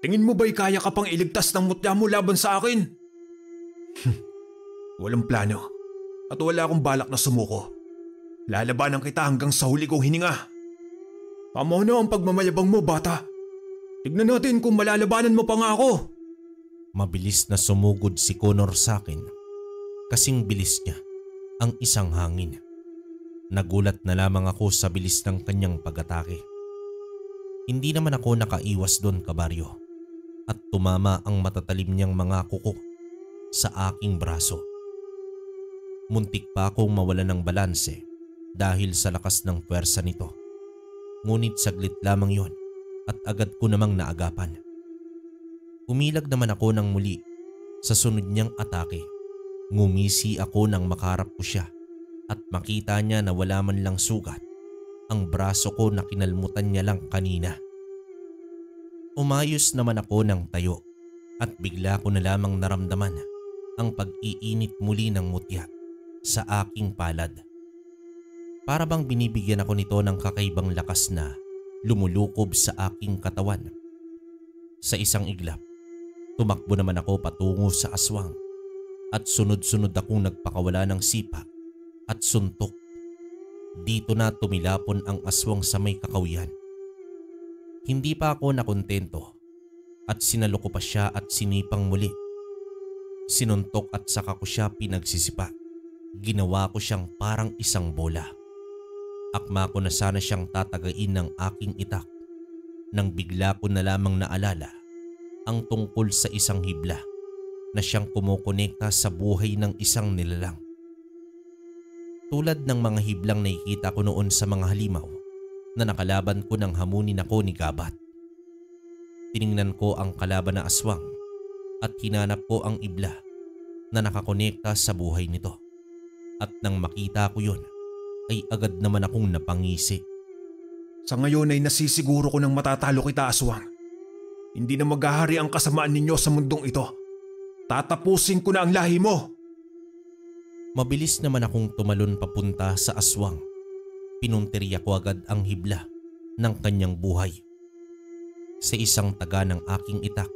Tingin mo ba'y kaya ka pang iligtas ng mutya mo laban sa akin? Walang plano at wala akong balak na sumuko. Lalabanan kita hanggang sa huli kong hininga. Tama na ang pagmamayabang mo, bata. Tignan natin kung malalabanan mo pa nga ako. Mabilis na sumugod si Connor sa akin. Kasing bilis niya ang isang hangin. Nagulat na lamang ako sa bilis ng kanyang pag-atake. Hindi naman ako nakaiwas doon, kabaryo, at tumama ang matatalim niyang mga kuko sa aking braso. Muntik pa akong mawalan ng balanse dahil sa lakas ng puwersa nito. Ngunit saglit lamang yon at agad ko namang naagapan. Umilag naman ako ng muli sa sunod niyang atake. Ngumisi ako nang makarap ko siya at makita niya na wala man lang sugat ang braso ko na kinalmutan niya lang kanina. Umayos naman ako ng tayo at bigla ko na lamang naramdaman ang pag-iinit muli ng mutya sa aking palad. Para bang binibigyan ako nito ng kakaibang lakas na lumulukob sa aking katawan. Sa isang iglap, tumakbo naman ako patungo sa aswang at sunod-sunod akong nagpakawala ng sipa at suntok. Dito na tumilapon ang aswang sa may kakawian. Hindi pa ako nakontento at sinalo ko pa siya at sinipang muli. Sinuntok at saka ko siya pinagsisipa. Ginawa ko siyang parang isang bola. Akma ko na sana siyang tatagain ng aking itak nang bigla ko na lamang naalala ang tungkol sa isang hibla na siyang kumukonekta sa buhay ng isang nilalang. Tulad ng mga hiblang nakikita ko noon sa mga halimaw na nakalaban ko nang hamunin ako ni Gabat. Tiningnan ko ang kalaban na aswang at hinanap ko ang ibla na nakakonekta sa buhay nito. At nang makita ko yun, ay agad naman akong napangisi. Sa ngayon ay nasisiguro ko ng matatalo kita, aswang. Hindi na maghahari ang kasamaan ninyo sa mundong ito. Tatapusin ko na ang lahi mo. Mabilis naman akong tumalon papunta sa aswang. Pinunteriya ko agad ang hibla ng kanyang buhay. Sa isang taga ng aking itak,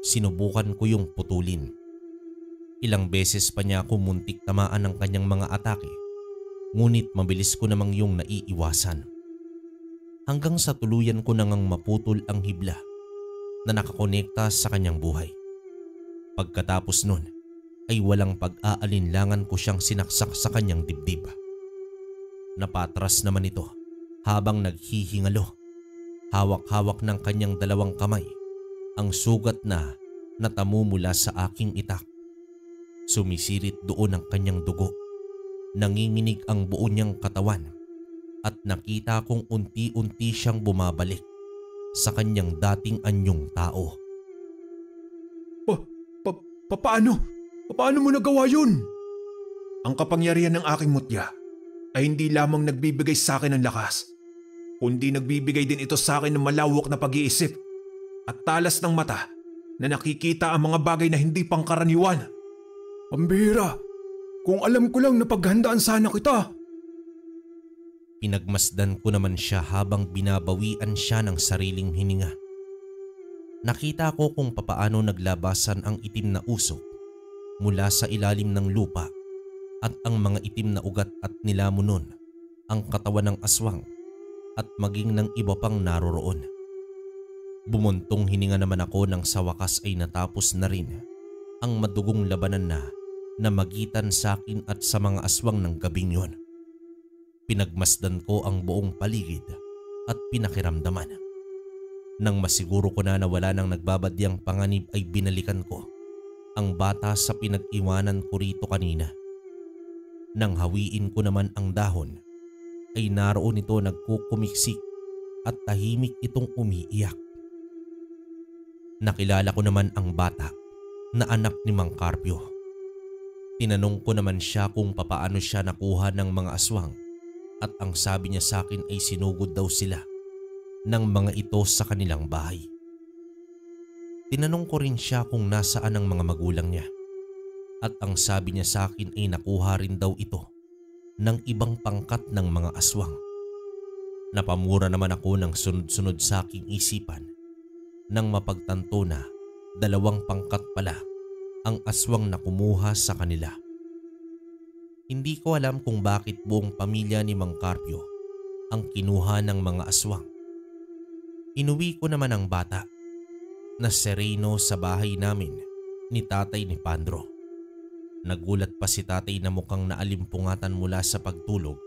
sinubukan ko yung putulin. Ilang beses pa niya ako muntik tamaan ng kanyang mga atake, ngunit mabilis ko namang yung naiiwasan. Hanggang sa tuluyan ko nangang maputol ang hibla na nakakonekta sa kanyang buhay. Pagkatapos nun ay walang pag-aalinlangan ko siyang sinaksak sa kanyang dibdib. Napatras naman ito habang naghihingalo. Hawak-hawak ng kanyang dalawang kamay ang sugat na natamo mula sa aking itak. Sumisirit doon ang kanyang dugo. Nanginginig ang buo niyang katawan at nakita kong unti-unti siyang bumabalik sa kanyang dating anyong tao. Paano? Paano mo nagawa yun? Ang kapangyarihan ng aking mutya ay hindi lamang nagbibigay sa akin ng lakas, kundi nagbibigay din ito sa akin ng malawak na pag-iisip at talas ng mata na nakikita ang mga bagay na hindi pangkaraniwan. Pambihira, kung alam ko lang na paghandaan sana kita. Pinagmasdan ko naman siya habang binabawian siya ng sariling hininga. Nakita ko kung papaano naglabasan ang itim na usok mula sa ilalim ng lupa at ang mga itim na ugat at nilamunon ang katawan ng aswang at maging ng iba pang naroroon. Bumuntong hininga naman ako nang sa wakas ay natapos na rin ang madugong labanan na magitan sa akin at sa mga aswang ng gabing yon. Pinagmasdan ko ang buong paligid at pinakiramdaman. Nang masiguro ko na wala nang nagbabadyang panganib ay binalikan ko ang bata sa pinag-iwanan ko rito kanina. Nang hawiin ko naman ang dahon ay naroon ito nagkukumiksik at tahimik itong umiiyak. Nakilala ko naman ang bata na anak ni Mang Carpio. Tinanong ko naman siya kung papaano siya nakuha ng mga aswang at ang sabi niya sa akin ay sinugod daw sila ng mga ito sa kanilang bahay. Tinanong ko rin siya kung nasaan ang mga magulang niya at ang sabi niya sa akin ay nakuha rin daw ito ng ibang pangkat ng mga aswang. Napamura naman ako ng sunod-sunod sa aking isipan nang mapagtanto na 2 pangkat pala ang aswang na kumuha sa kanila. Hindi ko alam kung bakit buong pamilya ni Mang Carpio ang kinuha ng mga aswang. Inuwi ko naman ang bata na sereno sa bahay namin ni tatay ni Pandro. Nagulat pa si tatay na mukhang naalimpungatan mula sa pagtulog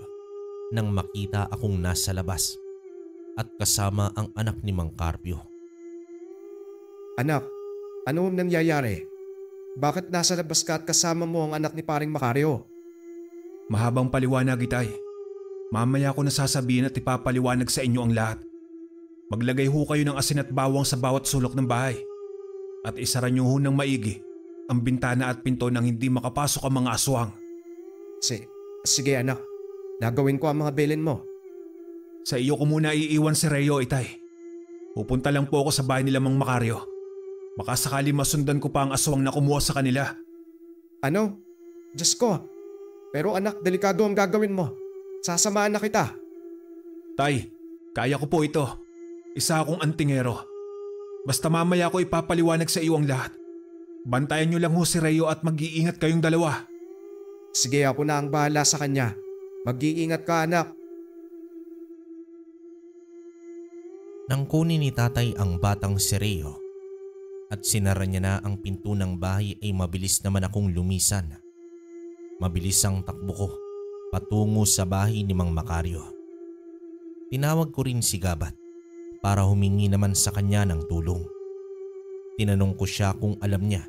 nang makita akong nasa labas at kasama ang anak ni Mang Carpio. Anak, ano ang nangyayari? Bakit nasa labas ka at kasama mo ang anak ni paring Macario? Mahabang paliwanag, Itay. Mamaya ko nasasabihin at ipapaliwanag sa inyo ang lahat. Maglagay ho kayo ng asin at bawang sa bawat sulok ng bahay. At isara niyo ho ng maigi ang bintana at pinto nang hindi makapasok ang mga aswang. Sige anak, nagawin ko ang mga bilin mo. Sa iyo ko muna iiwan si Reo, Itay. Pupunta lang po ako sa bahay nila Mang Macario. Baka sakali masundan ko pa ang aswang na kumuha sa kanila. Ano? Diyos ko. Pero anak, delikado ang gagawin mo. Sasamaan na kita. Tay, kaya ko po ito. Isa akong antingero. Basta mamaya ko ipapaliwanag sa iyo ang lahat. Bantayan niyo lang ho si Reo at mag-iingat kayong dalawa. Sige, ako na ang bahala sa kanya. Mag-iingat ka anak. Nang kunin ni tatay ang batang si Reo at sinara niya na ang pinto ng bahay ay mabilis naman akong lumisan. Mabilis ang takbo ko patungo sa bahay ni Mang Macario. Tinawag ko rin si Gabat para humingi naman sa kanya ng tulong. Tinanong ko siya kung alam niya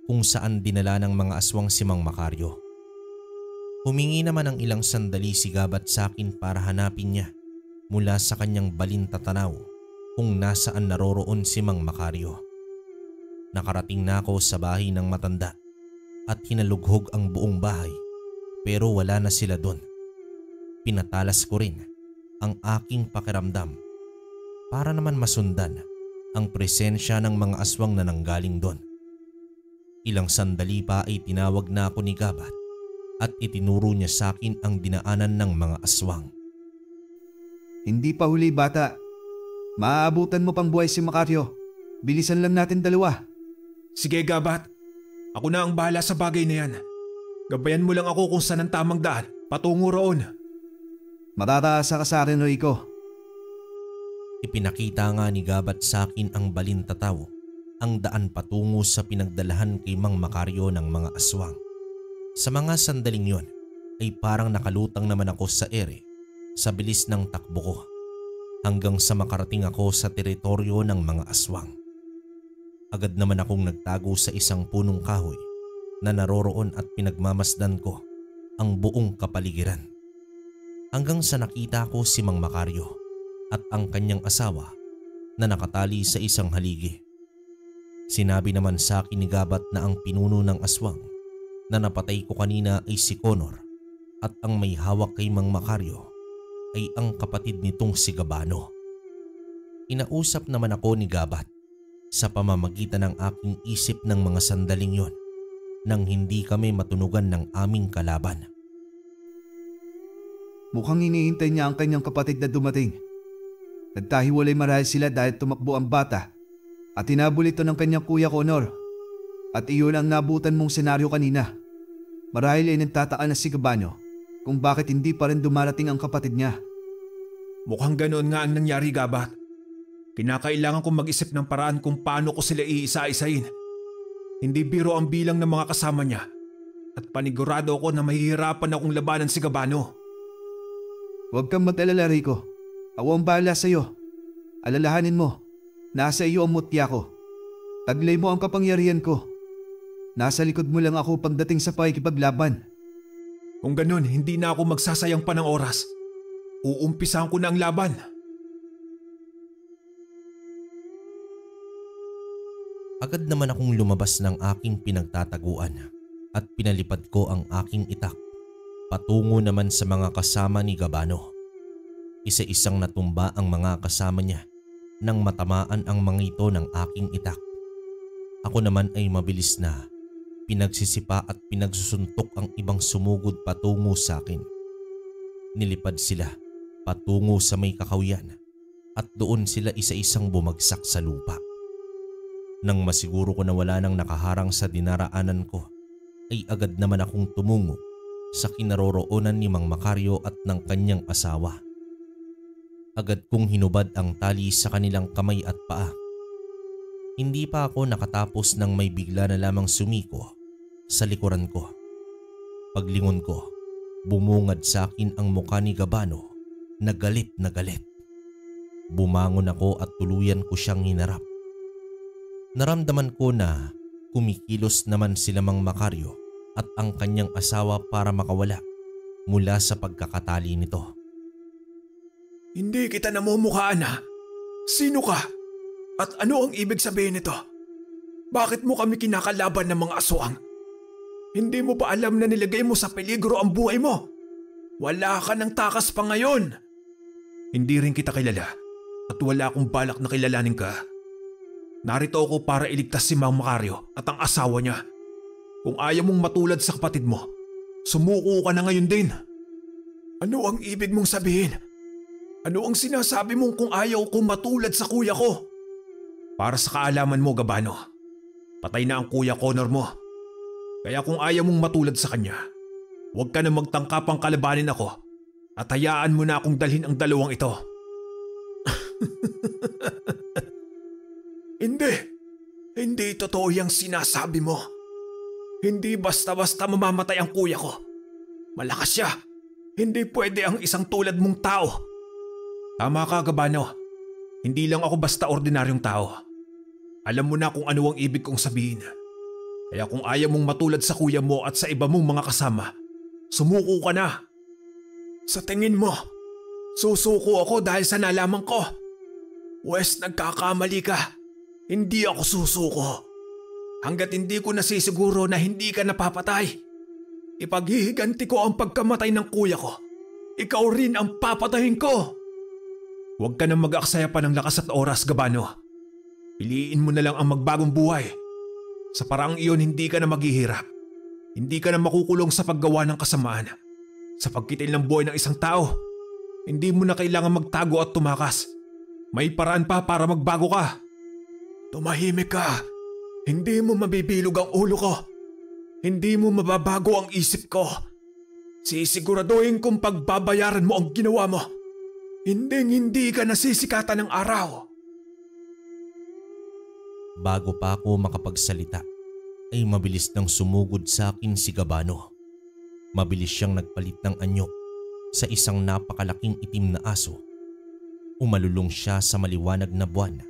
kung saan dinala ng mga aswang si Mang Macario. Humingi naman ng ilang sandali si Gabat sa akin para hanapin niya mula sa kanyang balintatanaw kung nasaan naroroon si Mang Macario. Nakarating na ako sa bahay ng matanda at hinalughog ang buong bahay pero wala na sila doon. Pinatalas ko rin ang aking pakiramdam para naman masundan ang presensya ng mga aswang na nanggaling doon. Ilang sandali pa ay tinawag na ako ni Gabat at itinuro niya sa akin ang dinaanan ng mga aswang. Hindi pa huli, bata. Maaabutan mo pang buhay si Macario. Bilisan lang natin dalawa. Sige, Gabat. Ako na ang bahala sa bagay na yan. Gabayan mo lang ako kung saan ang tamang daan patungo roon. Matataasa ka sa akin, Rico. Ipinakita nga ni Gabat sa akin ang balintataw, ang daan patungo sa pinagdalahan kay Mang Macario ng mga aswang. Sa mga sandaling yon ay parang nakalutang naman ako sa ere sa bilis ng takbo ko hanggang sa makarating ako sa teritoryo ng mga aswang. Agad naman akong nagtago sa isang punong kahoy na naroroon at pinagmamasdan ko ang buong kapaligiran. Hanggang sa nakita ko si Mang Macario at ang kanyang asawa na nakatali sa isang haligi. Sinabi naman sa akin ni Gabat na ang pinuno ng aswang na napatay ko kanina ay si Connor at ang may hawak kay Mang Macario ay ang kapatid nitong si Gabano. Inausap naman ako ni Gabat sa pamamagitan ng aking isip ng mga sandaling yon nang hindi kami matunugan ng aming kalaban. Mukhang hinihintay niya ang kanyang kapatid na dumating. Nagkahiwalay marahil sila dahil tumakbo ang bata at hinabol ito ng kanyang kuya Connor. At iyon ang nabutan mong senaryo kanina. Marahil ay nagtataka na si Gabano kung bakit hindi pa rin dumarating ang kapatid niya. Mukhang ganoon nga ang nangyari, Gabat. Kinakailangan kong mag-isip ng paraan kung paano ko sila iisa-isain. Hindi biro ang bilang ng mga kasama niya at panigurado ako na mahihirapan akong labanan si Gabano. Huwag kang mag-alala, Rico. Ako ang bahala sa iyo. Alalahanin mo, nasa iyo ang mutya ko. Taglay mo ang kapangyarihan ko. Nasa likod mo lang ako pagdating sa pakikipaglaban. Kung ganun, hindi na ako magsasayang pa ng oras. Uumpisahan ko na ang laban. Agad naman akong lumabas ng aking pinagtataguan at pinalipad ko ang aking itak patungo naman sa mga kasama ni Gabano. Isa-isang natumba ang mga kasama niya nang matamaan ang mga ito ng aking itak. Ako naman ay mabilis na pinagsisipa at pinagsusuntok ang ibang sumugod patungo sa akin. Nilipad sila patungo sa may kakawyan at doon sila isa-isang bumagsak sa lupa. Nang masiguro ko na wala nang nakaharang sa dinaraanan ko, ay agad naman akong tumungo sa kinaroroonan ni Mang Macario at ng kanyang asawa. Agad kong hinubad ang tali sa kanilang kamay at paa. Hindi pa ako nakatapos nang may bigla na lamang sumiko sa likuran ko. Paglingon ko, bumungad sa akin ang mukha ni Gabano na galit na galit. Bumangon ako at tuluyan ko siyang hinarap. Naramdaman ko na kumikilos naman sila Mang Macario at ang kanyang asawa para makawala mula sa pagkakatali nito. Hindi kita namumukhaan ha. Sino ka? At ano ang ibig sabihin nito? Bakit mo kami kinakalaban ng mga aswang? Hindi mo ba alam na nilagay mo sa peligro ang buhay mo? Wala ka ng takas pa ngayon. Hindi rin kita kilala at wala akong balak na kilalanin ka. Narito ako para iligtas si Mang Macario at ang asawa niya. Kung ayaw mong matulad sa kapatid mo, sumuko ka na ngayon din. Ano ang ibig mong sabihin? Ano ang sinasabi mong kung ayaw kong matulad sa kuya ko? Para sa kaalaman mo, Gabano, patay na ang kuya Connor mo. Kaya kung ayaw mong matulad sa kanya, huwag ka na magtangkapang kalabanin ako at hayaan mo na akong dalhin ang dalawang ito. Hindi totoo yung sinasabi mo. Hindi basta-basta mamamatay ang kuya ko. Malakas siya. Hindi pwede ang isang tulad mong tao. Tama ka, Gabano. Hindi lang ako basta ordinaryong tao. Alam mo na kung ano ang ibig kong sabihin. Kaya kung ayaw mong matulad sa kuya mo at sa iba mong mga kasama, sumuko ka na. Sa tingin mo, susuko ako dahil sa nalaman ko. Wes, nagkakamali ka. Hindi ako susuko. Hanggat hindi ko nasisiguro na hindi ka napapatay, ipaghihiganti ko ang pagkamatay ng kuya ko. Ikaw rin ang papatayin ko. Huwag ka nang mag-aksaya pa ng lakas at oras, Gabano. Piliin mo na lang ang magbagong buhay. Sa paraang iyon hindi ka na maghihirap. Hindi ka na makukulong sa paggawa ng kasamaan. Sa pagkitil ng buhay ng isang tao, hindi mo na kailangan magtago at tumakas. May paraan pa para magbago ka. Tumahimik ka. Hindi mo mabibilog ang ulo ko. Hindi mo mababago ang isip ko. Sisiguraduhin kong pagbabayaran mo ang ginawa mo. Hindi ka nasisikatan ng araw. Bago pa ako makapagsalita, ay mabilis nang sumugod sa akin si Gabano. Mabilis siyang nagpalit ng anyo sa isang napakalaking itim na aso. Umalulong siya sa maliwanag na buwan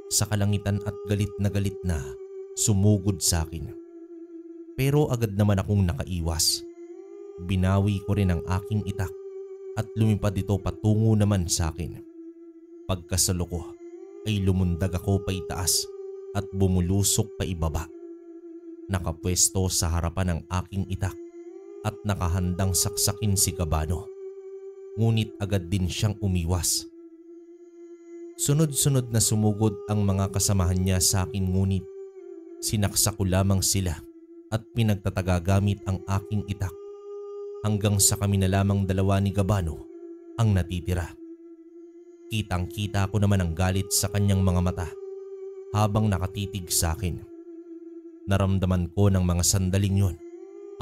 sa kalangitan at galit na sumugod sa akin. Pero agad naman akong nakaiwas. Binawi ko rin ang aking itak at lumipad ito patungo naman sa akin. Pagkasalo ko ay lumundag ako pa itaas at bumulusok pa ibaba. Nakapwesto sa harapan ng aking itak at nakahandang saksakin si Gabano. Ngunit agad din siyang umiwas. Sunod-sunod na sumugod ang mga kasamahan niya sa akin ngunit sinaksak ko lamang sila at pinagtatagagamit ang aking itak hanggang sa kami na lamang dalawa ni Gabano ang natitira. Kitang-kita ko naman ang galit sa kanyang mga mata habang nakatitig sa akin. Naramdaman ko ng mga sandaling yon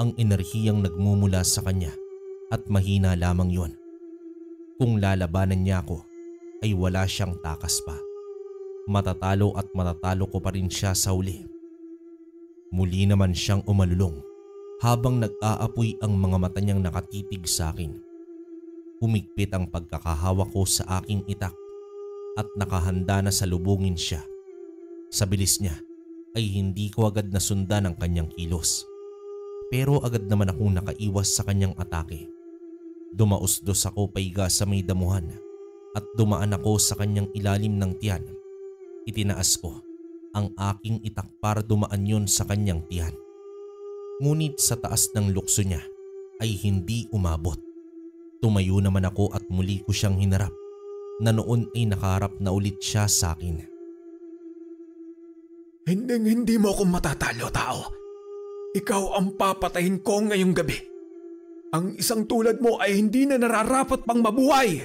ang enerhiyang nagmumula sa kanya at mahina lamang yon. Kung lalabanan niya ako ay wala siyang takas pa. Matatalo at matatalo ko pa rin siya sa uli. Muli naman siyang umalulong habang nag-aapoy ang mga mata niyang nakatitig sa akin. Humigpit ang pagkakahawak ko sa aking itak at nakahanda na salubungin siya. Sa bilis niya ay hindi ko agad nasundan ang kanyang kilos. Pero agad naman akong nakaiwas sa kanyang atake. Dumausdos ako paiga sa may damuhan at dumaan ako sa kanyang ilalim ng tiyan. Itinaas ko ang aking itak para dumaan yon sa kanyang tiyan. Ngunit sa taas ng lukso niya ay hindi umabot. Tumayo naman ako at muli ko siyang hinarap na noon ay nakaharap na ulit siya sa akin. Hindi mo akong matatalo, tao. Ikaw ang papatayin ko ngayong gabi. Ang isang tulad mo ay hindi na nararapat pang mabuhay.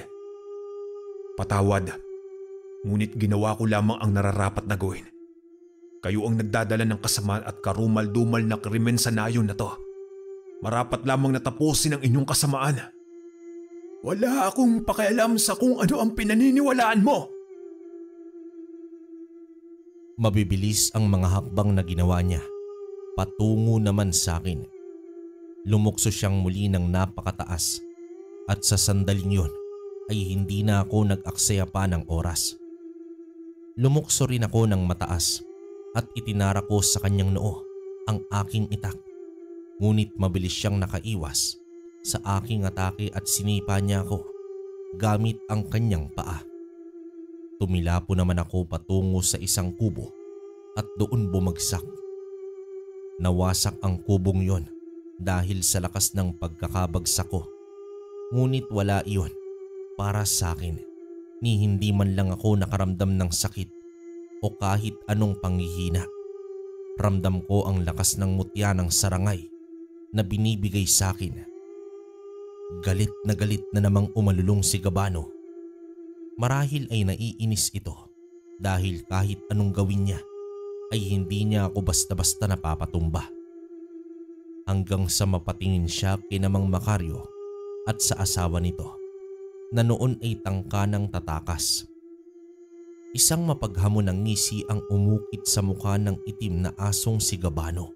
Patawad, ngunit ginawa ko lamang ang nararapat na gawin. Kayo ang nagdadala ng kasamaan at karumal-dumal na krimen sa nayon na to. Marapat lamang natapusin ang inyong kasamaan. Wala akong pakialam sa kung ano ang pinaniniwalaan mo. Mabibilis ang mga hakbang na ginawa niya. Patungo naman sa akin. Lumukso siyang muli ng napakataas at sa sandaling yon ay hindi na ako nag-aksaya pa ng oras. Lumukso rin ako ng mataas at itinara ko sa kanyang noo ang aking itak. Ngunit mabilis siyang nakaiwas sa aking atake at sinipa niya ako gamit ang kanyang paa. Tumilapo naman ako patungo sa isang kubo at doon bumagsak. Nawasak ang kubong yon dahil sa lakas ng pagkakabagsak ko. Ngunit wala iyon para sa akin ni hindi man lang ako nakaramdam ng sakit o kahit anong panghihina. Ramdam ko ang lakas ng mutya ng sarangay na binibigay sa akin. Galit na namang umalulong si Gabano. Marahil ay naiinis ito dahil kahit anong gawin niya ay hindi niya ako basta-basta napapatumba. Hanggang sa mapatingin siya kina Mang Macario at sa asawa nito na noon ay tangka ng tatakas. Isang mapaghamon ng ngisi ang umukit sa mukha ng itim na asong si Gabano.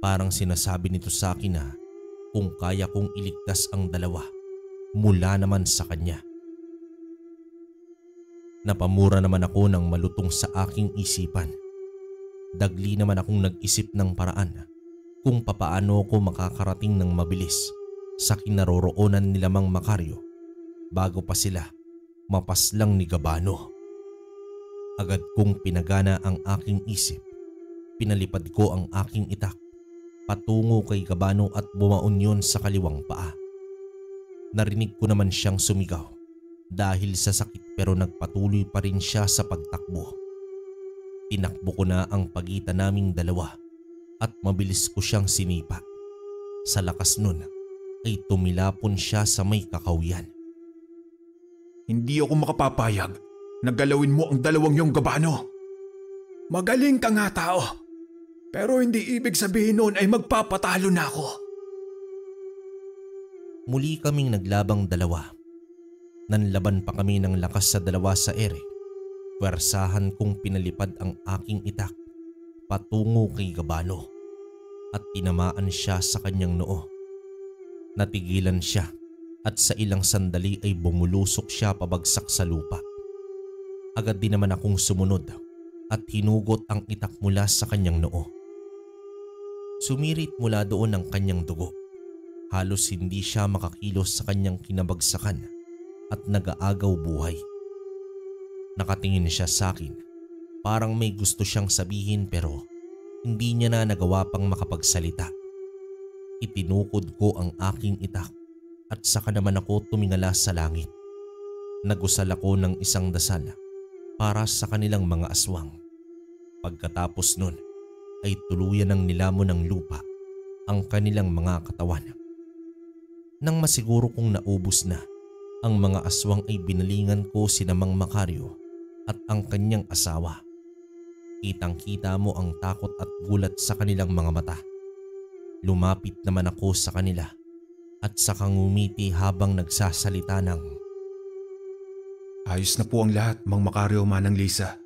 Parang sinasabi nito sa akin na kung kaya kong iligtas ang dalawa mula naman sa kanya. Napamura naman ako ng malutong sa aking isipan. Dagli naman akong nag-isip ng paraan kung papaano ko makakarating ng mabilis sa kinaroroonan nila Mang Macario bago pa sila mapaslang ni Gabano. Agad kong pinagana ang aking isip. Pinalipad ko ang aking itak patungo kay Gabano at bumaon yun sa kaliwang paa. Narinig ko naman siyang sumigaw dahil sa sakit pero nagpatuloy pa rin siya sa pagtakbo. Tinakbo ko na ang pagitan naming dalawa at mabilis ko siyang sinipa. Sa lakas nun ay tumilapon siya sa may kakawyan. Hindi ako makapapayag na galawin mo ang dalawang yung Gabano. Magaling ka nga, tao. Pero hindi ibig sabihin noon ay magpapatalo na ako. Muli kaming naglabang dalawa. Nanlaban pa kami ng lakas sa dalawa sa ere. Pwersahan kong pinalipad ang aking itak patungo kay Gabano at tinamaan siya sa kanyang noo. Natigilan siya at sa ilang sandali ay bumulusok siya pabagsak sa lupa. Agad din naman akong sumunod at hinugot ang itak mula sa kanyang noo. Sumirit mula doon ang kanyang dugo. Halos hindi siya makakilos sa kanyang kinabagsakan at nag-aagaw buhay. Nakatingin siya sa akin. Parang may gusto siyang sabihin pero hindi niya na nagawa pang makapagsalita. Itinukod ko ang aking itak at saka naman ako tumingala sa langit. Nagusal ako ng isang dasal para sa kanilang mga aswang. Pagkatapos nun ay tuluyan ng nilamon ng lupa ang kanilang mga katawan. Nang masiguro kong naubos na ang mga aswang ay binalingan ko sina Mang Macario at ang kanyang asawa. Kitang-kita mo ang takot at gulat sa kanilang mga mata. Lumapit naman ako sa kanila at saka ngumiti habang nagsasalita ng, Ayos na po ang lahat, Mang Macario, Manang Lisa.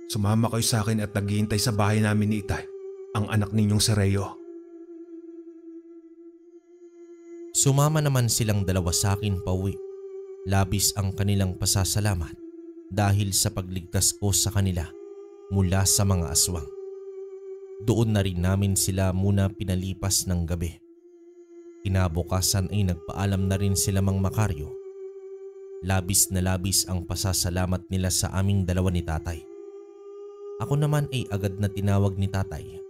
Sumama kayo sa akin at naghihintay sa bahay namin ni Itay, ang anak ninyong si Reo. Sumama naman silang dalawa sa akin pauwi. Labis ang kanilang pasasalamat dahil sa pagligtas ko sa kanila mula sa mga aswang. Doon na rin namin sila muna pinalipas ng gabi. Kinabukasan ay nagpaalam na rin sila Mang Macario. Labis na labis ang pasasalamat nila sa aming dalawa ni tatay. Ako naman ay agad na tinawag ni tatay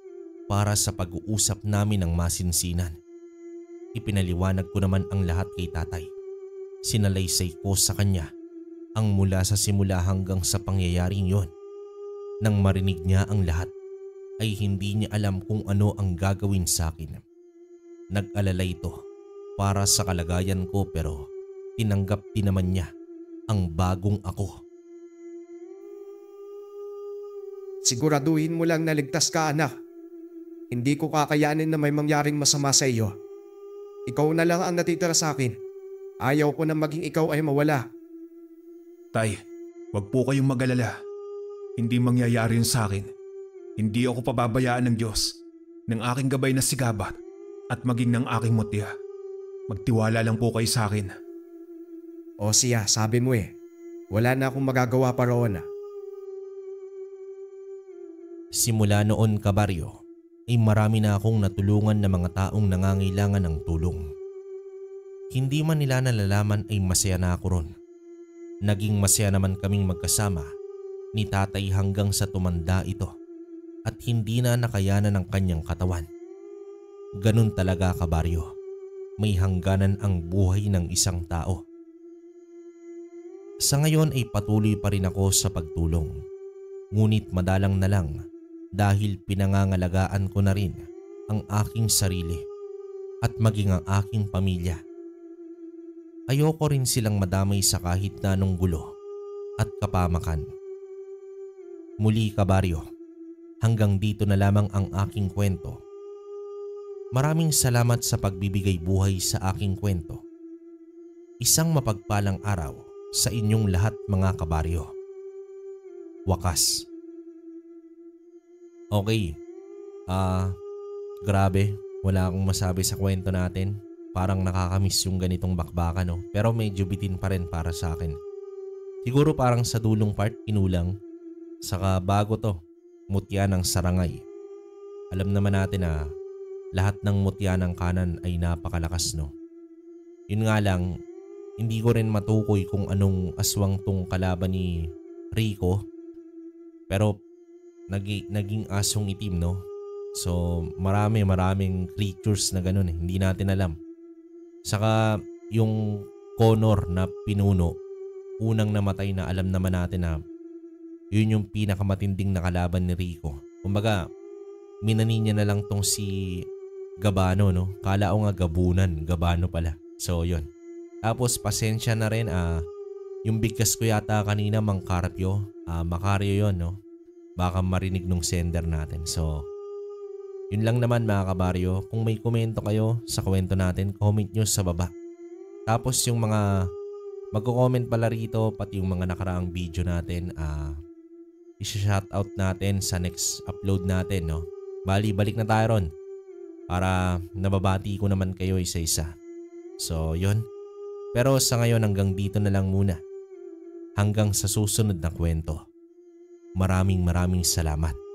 para sa pag-uusap namin ng masinsinan. Ipinaliwanag ko naman ang lahat kay tatay. Sinalaysay ko sa kanya ang mula sa simula hanggang sa pangyayaring yon. Nang marinig niya ang lahat ay hindi niya alam kung ano ang gagawin sa akin. Nag-alala ito para sa kalagayan ko pero tinanggap din naman niya ang bagong ako. Siguraduhin mo lang na ligtas ka, anak. Hindi ko kakayanin na may mangyaring masama sa iyo. Ikaw na lang ang natitira sa akin. Ayaw ko na maging ikaw ay mawala. Tay, wag po kayong mag-alala. Hindi mangyayari yun sa akin. Hindi ako pababayaan ng Diyos, ng aking gabay na sigabat at maging ng aking mutya. Magtiwala lang po kayo sa akin. O siya, sabi mo wala na akong magagawa pa roon. Simula noon, kabaryo, ay marami na akong natulungan ng mga taong nangangailangan ng tulong. Hindi man nila nalalaman ay masaya na ako ron. Naging masaya naman kaming magkasama ni tatay hanggang sa tumanda ito at hindi na nakayanan ng kanyang katawan. Ganun talaga, kabaryo. May hangganan ang buhay ng isang tao. Sa ngayon ay patuloy pa rin ako sa pagtulong. Ngunit madalang na lang dahil pinangangalagaan ko na rin ang aking sarili at maging ang aking pamilya. Ayoko rin silang madamay sa kahit na anong gulo at kapamakan. Muli, kabaryo, hanggang dito na lamang ang aking kwento. Maraming salamat sa pagbibigay buhay sa aking kwento. Isang mapagpalang araw sa inyong lahat, mga kabaryo. Wakas. Okay. Grabe. Wala akong masabi sa kwento natin. Parang nakakamiss yung ganitong bakbakan, no? Pero medyo bitin pa rin para sa akin. Siguro parang sa dulong part, inulang. Saka bago to, mutya ng sarangay. Alam naman natin na lahat ng mutya ng kanan ay napakalakas, no? Yun nga lang, hindi ko rin matukoy kung anong aswang tong kalaban ni Rico. Pero naging asong itim, no? So maraming creatures na ganun, hindi natin alam. Saka yung Connor na pinuno, unang namatay na alam naman natin na yun yung pinakamatinding na kalaban ni Rico. Kumbaga, minani niya na lang tong si Gabano, no? Kala ko nga Gabano pala. So yun. Tapos pasensya na rin, yung bigkas ko yata kanina Mangkarpyo, Makaryo yun, no? Baka marinig nung sender natin. So yun lang naman, mga kabaryo. Kung may komento kayo sa kwento natin, comment nyo sa baba. Tapos yung mga magko-comment pala rito, pati yung mga nakaraang video natin, i-shoutout natin sa next upload natin, no? Bali, balik na tayo ron para nababati ko naman kayo isa-isa. So yun. Pero sa ngayon hanggang dito na lang muna. Hanggang sa susunod na kwento. Maraming salamat.